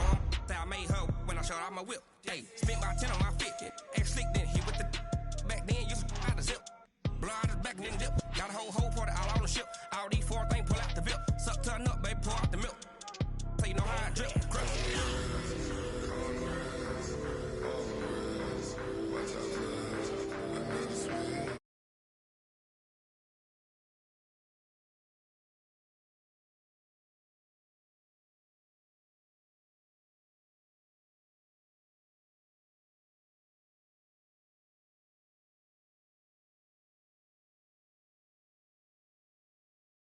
I made her when I showed out my whip.